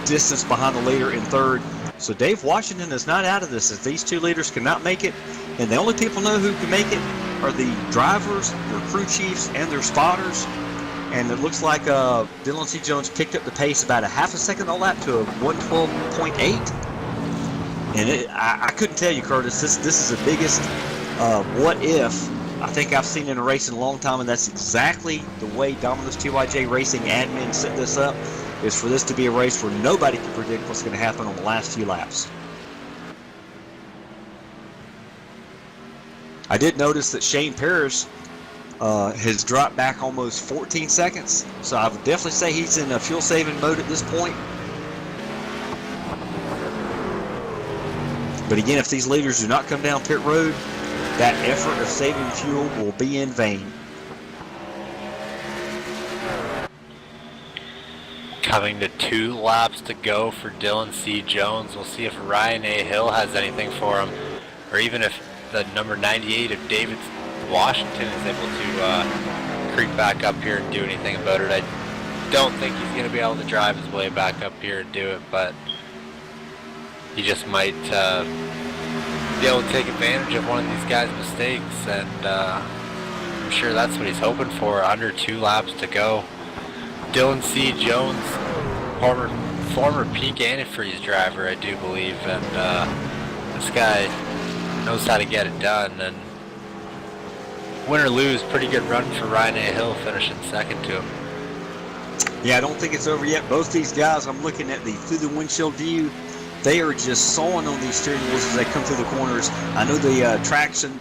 distance behind the leader in third. So Dave Washington is not out of this, as these 2 leaders cannot make it. And the only people know who can make it are the drivers, their crew chiefs, and their spotters. And it looks like Dylan C. Jones picked up the pace about a half a second on lap to a 112.8. And I couldn't tell you, Curtis, this is the biggest what if I think I've seen in a race in a long time, and that's exactly the way Domino's TYJ Racing admin set this up, is for this to be a race where nobody can predict what's going to happen on the last few laps. I did notice that Shane Parrish has dropped back almost 14 seconds, so I would definitely say he's in a fuel-saving mode at this point. But again, if these leaders do not come down pit road, that effort of saving fuel will be in vain. coming to 2 laps to go for Dylan C. Jones. We'll see if Ryan A. Hill has anything for him, or even if the number 98 of David Washington is able to creep back up here and do anything about it. I don't think he's going to be able to drive his way back up here and do it, but he just might be able to take advantage of one of these guys' mistakes, and I'm sure that's what he's hoping for. Under 2 laps to go. Dylan C. Jones, former peak antifreeze driver, I do believe, and this guy knows how to get it done. And win or lose, pretty good run for Ryan A. Hill, finishing second to him. Yeah, I don't think it's over yet. Both these guys, I'm looking at through the windshield view, they are just sawing on these steering wheels as they come through the corners. I know the traction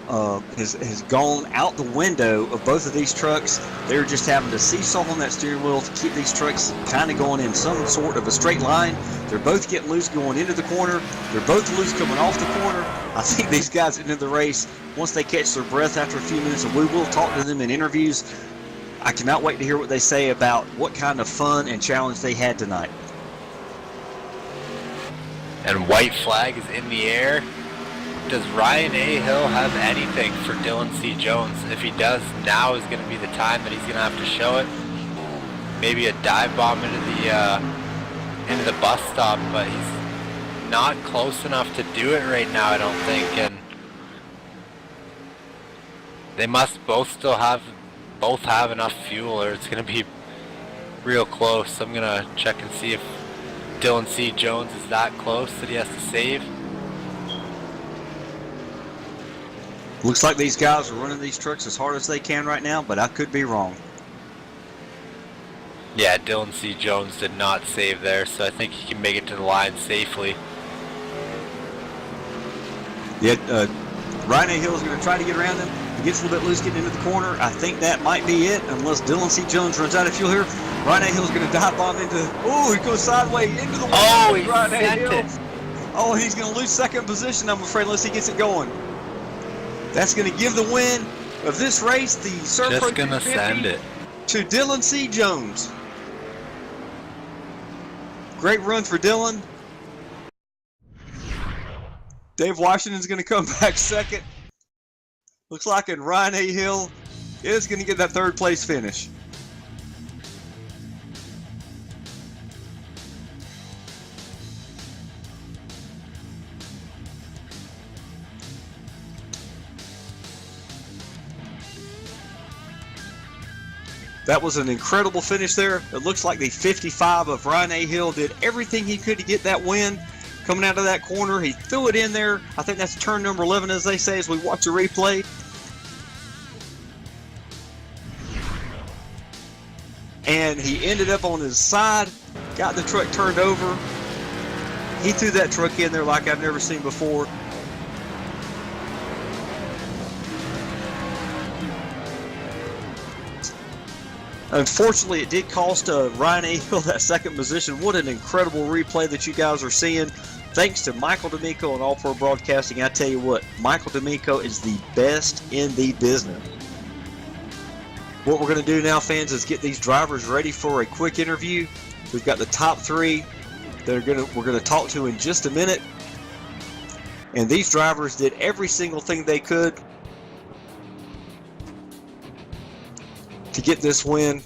has gone out the window of both of these trucks. They're just having to seesaw on that steering wheel to keep these trucks kind of going in some sort of a straight line. They're both getting loose going into the corner. They're both loose coming off the corner. I think these guys into the race, once they catch their breath after a few minutes, and we will talk to them in interviews, I cannot wait to hear what they say about what kind of fun and challenge they had tonight. And white flag is in the air. Does Ryan A. Hill have anything for Dylan C. Jones? If he does, now is going to be the time that he's going to have to show it. Maybe a dive bomb into the bus stop, but he's not close enough to do it right now, I don't think. And they must both have enough fuel, or it's going to be real close. I'm going to check and see if Dylan C. Jones is that close that he has to save. Looks like these guys are running these trucks as hard as they can right now, but I could be wrong. Yeah, Dylan C. Jones did not save there, so I think he can make it to the line safely. Yeah, Ryan A. Hill is going to try to get around him. He gets a little bit loose getting into the corner. I think that might be it, unless Dylan C. Jones runs out of fuel here. Ryan A. Hill is going to dive bomb into. Oh, he goes sideways into the wall. Oh, he Ryan A. sent Hill. it. Oh, he's going to lose second position, I'm afraid, unless he gets it going. That's going to give the win of this race, the Serve Pro Just going to send it to Dylan C. Jones. Great run for Dylan. Dave Washington's going to come back second. Looks like in Ryan A. Hill is going to get that third place finish. That was an incredible finish there. It looks like the 55 of Ryan A. Hill did everything he could to get that win. Coming out of that corner, he threw it in there. I think that's turn number 11, as they say, as we watch the replay. And he ended up on his side, got the truck turned over. He threw that truck in there like I've never seen before. Unfortunately, it did cost Ryan A. Hill that second position. What an incredible replay that you guys are seeing. Thanks to Michael D'Amico and All Pro Broadcasting. I tell you what, Michael D'Amico is the best in the business. What we're going to do now, fans, is get these drivers ready for a quick interview. We've got the top three that we're going to talk to in just a minute. And these drivers did every single thing they could to get this win.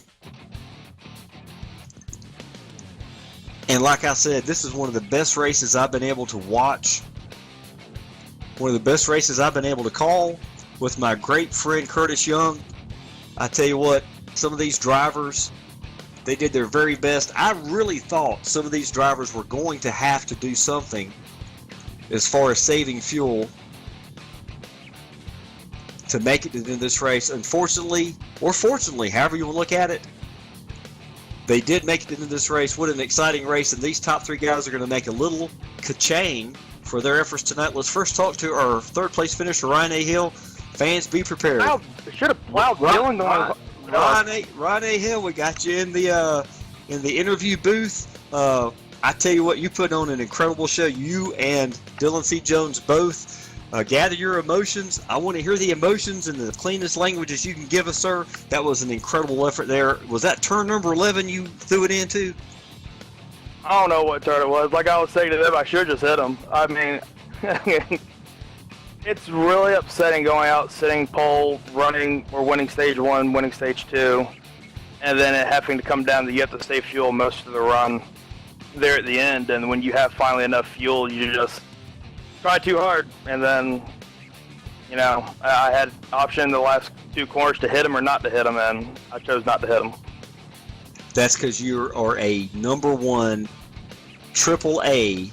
And like I said, this is one of the best races I've been able to watch. One of the best races I've been able to call with my great friend Curtis Young. I tell you what, some of these drivers, they did their very best. I really thought some of these drivers were going to have to do something as far as saving fuel to make it into this race. Unfortunately, or fortunately, however you want to look at it, they did make it into this race. What an exciting race, and these top three guys are going to make a little ka-ching for their efforts tonight. Let's first talk to our third place finisher, Ryan A. Hill. Fans, be prepared. Should have plowed Dylan going. Ryan A. Hill, we got you in the interview booth. I tell you what, you put on an incredible show. You and Dylan C. Jones both. Gather your emotions. I want to hear the emotions in the cleanest languages you can give us, sir. That was an incredible effort there. Was that turn number 11 you threw it into? I don't know what turn it was. Like I was saying to them, I should have just hit him. I mean, it's really upsetting going out, sitting pole, running, or winning stage 1, winning stage 2, and then it having to come down that you have to save fuel most of the run there at the end. And when you have finally enough fuel, you just try too hard, and then, you know, I had option in the last 2 corners to hit him or not to hit him, and I chose not to hit him. That's because you are a number 1 AAA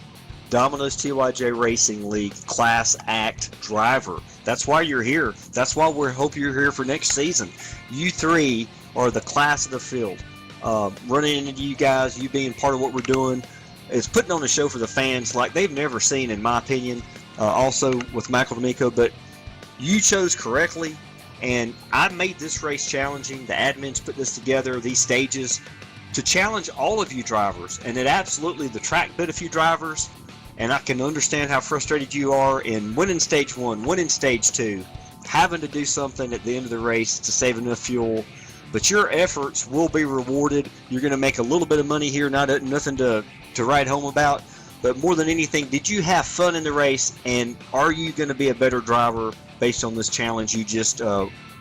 Domino's TYJ Racing League Class Act driver. That's why you're here. That's why we hope you're here for next season. You three are the class of the field. Running into you guys, you being part of what we're doing, is putting on a show for the fans like they've never seen, in my opinion, also with Michael D'Amico. But you chose correctly, and I made this race challenging. The admins put this together, these stages, to challenge all of you drivers. And it absolutely, the track bit a few drivers, and I can understand how frustrated you are in winning stage 1, winning stage 2, having to do something at the end of the race to save enough fuel but your efforts will be rewarded. You're going to make a little bit of money here, nothing to write home about. But more than anything, did you have fun in the race, and are you going to be a better driver based on this challenge you just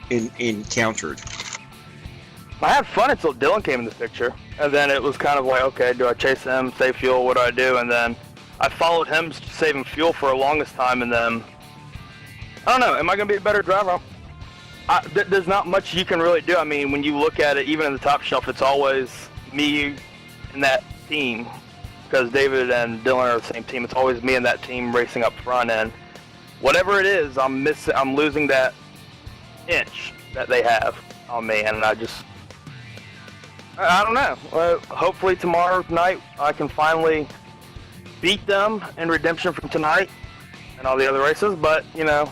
encountered? I had fun until Dylan came in the picture, and then it was kind of like, okay, do I chase him, save fuel, what do I do? And then I followed him saving fuel for the longest time, and then, I don't know, am I going to be a better driver? There's not much you can really do. I mean, when you look at it, even in the top shelf, it's always me and that team, because David and Dylan are the same team. It's always me and that team racing up front, and whatever it is, I'm losing that inch that they have on me, and I don't know. Hopefully tomorrow night I can finally beat them in redemption from tonight and all the other races, but, you know,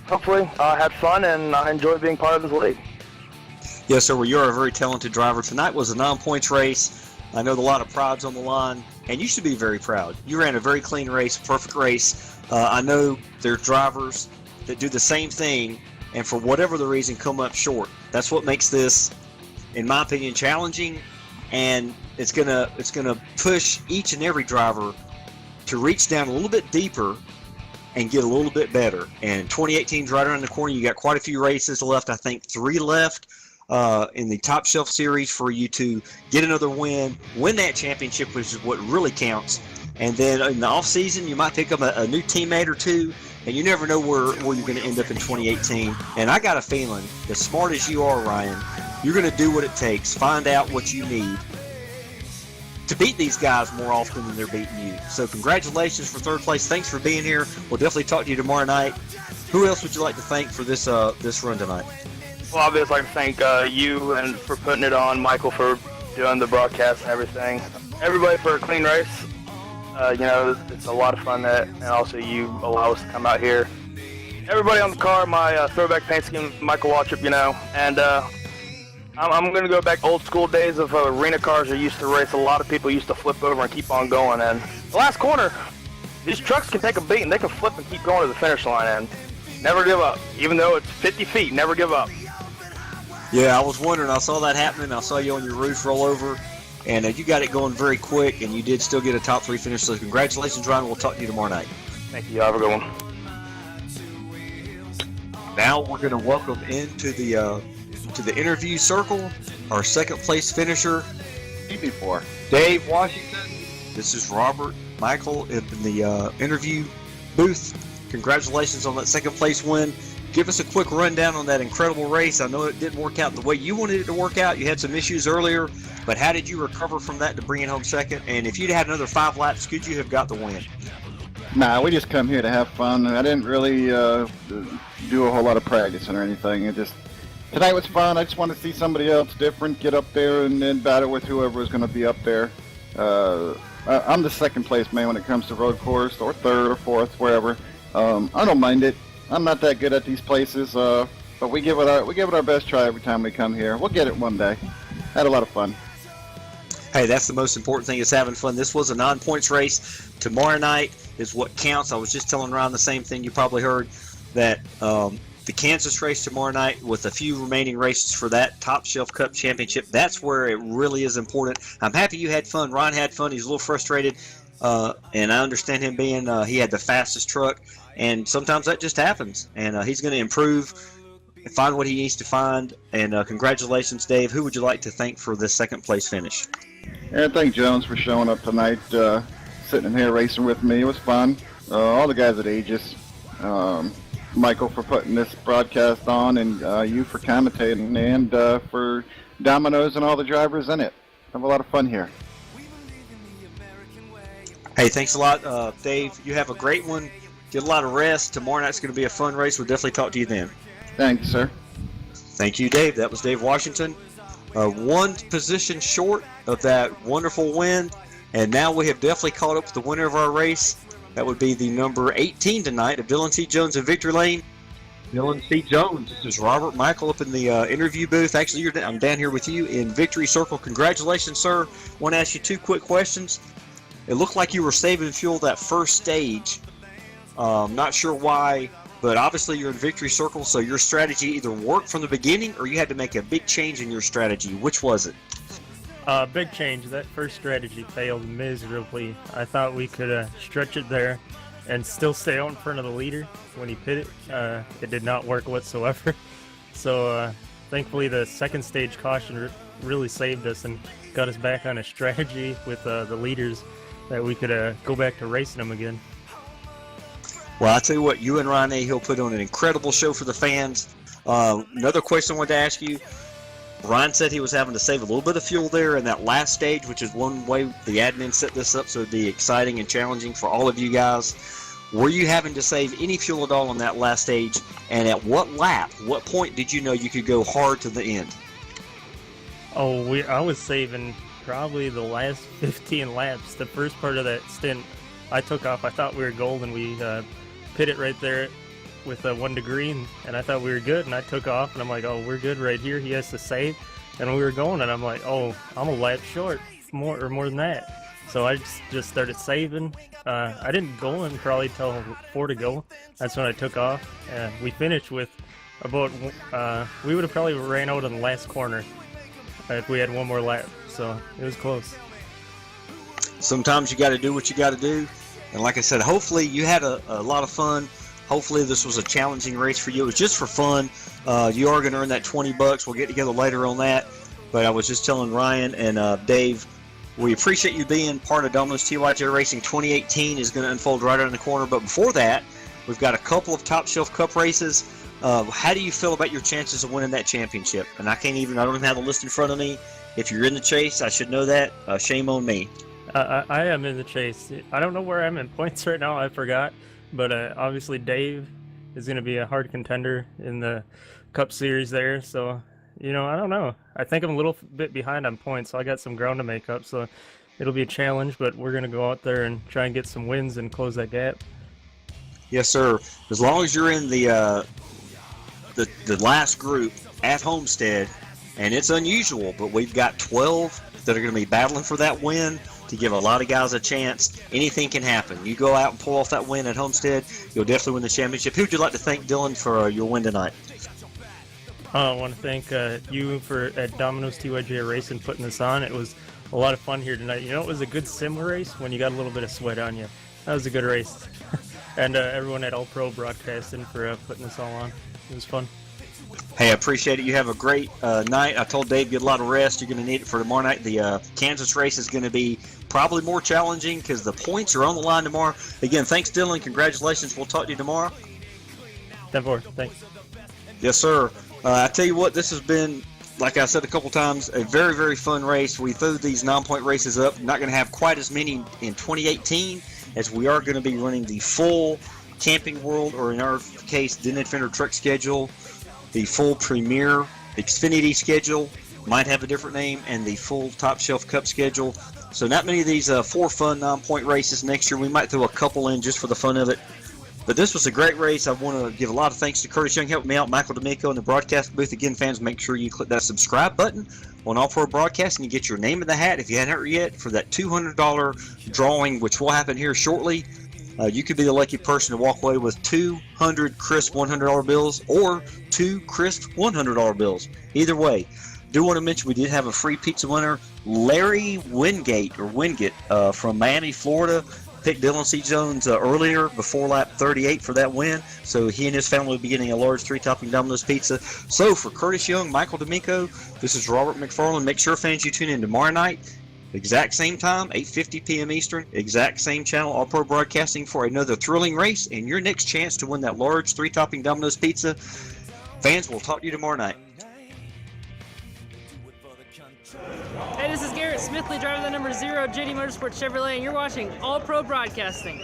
hopefully I had fun and I enjoyed being part of this league. Yes, sir. Well, you're a very talented driver. Tonight was a non-points race. I know a lot of pride's on the line, and you should be very proud. You ran a very clean race, perfect race. I know there's drivers that do the same thing, and for whatever the reason, come up short. That's what makes this, in my opinion, challenging, and it's gonna push each and every driver to reach down a little bit deeper and get a little bit better. And 2018's right around the corner. You got quite a few races left. I think 3 left in the Top Shelf Series for you to get another win that championship, which is what really counts. And then in the off season, you might pick up a new teammate or two, and you never know where you're going to end up in 2018. And I got a feeling, as smart as you are, Ryan, you're going to do what it takes, find out what you need to beat these guys more often than they're beating you. So congratulations for 3rd place. Thanks for being here. We'll definitely talk to you tomorrow night. Who else would you like to thank for this run tonight? Well, obviously, I'd like to thank you and for putting it on, Michael for doing the broadcast and everything. Everybody for a clean race. You know, it's a lot of fun and also you allow us to come out here. Everybody on the car, my throwback paint scheme, Michael Waltrip, you know, and I'm going to go back old school days of arena cars that used to race. A lot of people used to flip over and keep on going, and the last corner, these trucks can take a beat and they can flip and keep going to the finish line, and never give up. Even though it's 50 feet, never give up. Yeah, I was wondering. I saw that happening. I saw you on your roof roll over, and you got it going very quick, and you did still get a top 3 finish. So congratulations, Ryan. We'll talk to you tomorrow night. Thank you. Have a good one. Now we're going to welcome into the interview circle our 2nd place finisher. Before Dave Washington. This is Robert Michael in the interview booth. Congratulations on that 2nd place win. Give us a quick rundown on that incredible race. I know it didn't work out the way you wanted it to work out. You had some issues earlier, but how did you recover from that to bring it home 2nd? And if you'd had another 5 laps, could you have got the win? Nah, we just come here to have fun. I didn't really do a whole lot of practicing or anything. Tonight was fun. I just wanted to see somebody else different get up there and then battle with whoever was going to be up there. I'm the 2nd place man when it comes to road course, or 3rd or 4th, wherever. I don't mind it. I'm not that good at these places, but we give it our best try every time we come here. We'll get it one day. Had a lot of fun. Hey, that's the most important thing, is having fun. This was a non-points race. Tomorrow night is what counts. I was just telling Ryan the same thing you probably heard, that the Kansas race tomorrow night, with a few remaining races for that Top Shelf Cup Championship, that's where it really is important. I'm happy you had fun. Ryan had fun. He's a little frustrated, and I understand him being he had the fastest truck, and sometimes that just happens. And he's going to improve, find what he needs to find. And congratulations, Dave. Who would you like to thank for this 2nd place finish? Yeah, thank Jones for showing up tonight, sitting in here racing with me. It was fun. All the guys at Aegis. Michael for putting this broadcast on, and you for commentating, and for Domino's and all the drivers in it. Have a lot of fun here. Hey, thanks a lot, Dave. You have a great one. Get a lot of rest. Tomorrow night's going to be a fun race. We'll definitely talk to you then. Thank you, sir. Thank you, Dave. That was Dave Washington. 1 position short of that wonderful win, and now we have definitely caught up with the winner of our race. That would be the number 18 tonight of Dylan C. Jones in Victory Lane. Dylan C. Jones. This is Robert Michael up in the interview booth. Actually, I'm down here with you in Victory Circle. Congratulations, sir. I want to ask you 2 quick questions. It looked like you were saving fuel that first stage. Not sure why, but obviously you're in victory circle, so your strategy either worked from the beginning or you had to make a big change in your strategy. Which was it? Big change. That first strategy failed miserably. I thought we could stretch it there and still stay out in front of the leader when he pit it. It did not work whatsoever. So thankfully the second stage caution really saved us and got us back on a strategy with the leaders that we could go back to racing them again. Well, I tell you what, you and Ryan Hill put on an incredible show for the fans. Another question I wanted to ask you. Ryan said he was having to save a little bit of fuel there in that last stage, which is one way the admin set this up so it'd be exciting and challenging for all of you guys. Were you having to save any fuel at all on that last stage? And at what lap, what point did you know you could go hard to the end? Oh, I was saving probably the last 15 laps. The first part of that stint, I took off. I thought we were golden. We pit it right there with 1 degree, and I thought we were good, and I took off, and I'm like, oh, we're good right here. He has to save, and we were going, and I'm like, oh, I'm a lap short, more than that. So I just started saving. I didn't go in probably till 4 to go. That's when I took off. We finished with about, we would have probably ran out on the last corner if we had one more lap. So it was close. Sometimes you got to do what you got to do. And like I said, hopefully you had a lot of fun. Hopefully this was a challenging race for you. It was just for fun. You are going to earn that $20. We'll get together later on that. But I was just telling Ryan and Dave, we appreciate you being part of Domino's TYJ Racing. 2018 is going to unfold right around the corner. But before that, we've got a couple of Top Shelf Cup races. How do you feel about your chances of winning that championship? And I don't even have the list in front of me. If you're in the chase, I should know that. Shame on me. I am in the chase. I don't know where I'm in points right now. I forgot. But obviously Dave is going to be a hard contender in the Cup Series there. So, I don't know. I think I'm a little bit behind on points, so I got some ground to make up. So it'll be a challenge, but we're going to go out there and try and get some wins and close that gap. Yes, sir. As long as you're in the last group at Homestead, and it's unusual, but we've got 12 that are going to be battling for that win to give a lot of guys a chance. Anything can happen. You go out and pull off that win at Homestead, you'll definitely win the championship. Who would you like to thank, Dylan, for your win tonight? I want to thank you at Domino's TYJ Racing putting this on. It was a lot of fun here tonight. It was a good sim race when you got a little bit of sweat on you. That was a good race. And everyone at All Pro Broadcasting for putting this all on. It was fun. Hey, I appreciate it. You have a great night. I told Dave get a lot of rest. You're going to need it for tomorrow night. The Kansas race is going to be probably more challenging because the points are on the line tomorrow. Again, thanks, Dylan. Congratulations. We'll talk to you tomorrow. 10-4. Thanks. Yes, sir. I tell you what, this has been, like I said a couple times, a very, very fun race. We threw these 9-point races up. Not going to have quite as many in 2018 as we are going to be running the full Camping World, or in our case, Dented Fender truck schedule, the full Premier Xfinity schedule, might have a different name, and the full Top Shelf Cup schedule. So not many of these 4 fun 9-point races next year. We might throw a couple in just for the fun of it. But this was a great race. I want to give a lot of thanks to Curtis Young helping me out, Michael D'Amico in the broadcast booth. Again, fans, make sure you click that subscribe button on All Pro Broadcast and you get your name in the hat if you hadn't heard yet for that $200 drawing, which will happen here shortly. You could be the lucky person to walk away with 200 crisp $100 bills or 2 crisp $100 bills. Either way, do want to mention we did have a free pizza winner, Larry Wingate from Miami, Florida. Picked Dylan C. Jones earlier before lap 38 for that win. So he and his family will be getting a large 3-topping Domino's pizza. So for Curtis Young, Michael D'Amico, this is Robert McFarland. Make sure, fans, you tune in tomorrow night. Exact same time, 8:50 p.m. Eastern, exact same channel, All Pro Broadcasting, for another thrilling race and your next chance to win that large 3-topping Domino's pizza. Fans, we'll talk to you tomorrow night. Hey, this is Garrett Smithley, driver the number 0 JD Motorsports Chevrolet, and you're watching All Pro Broadcasting.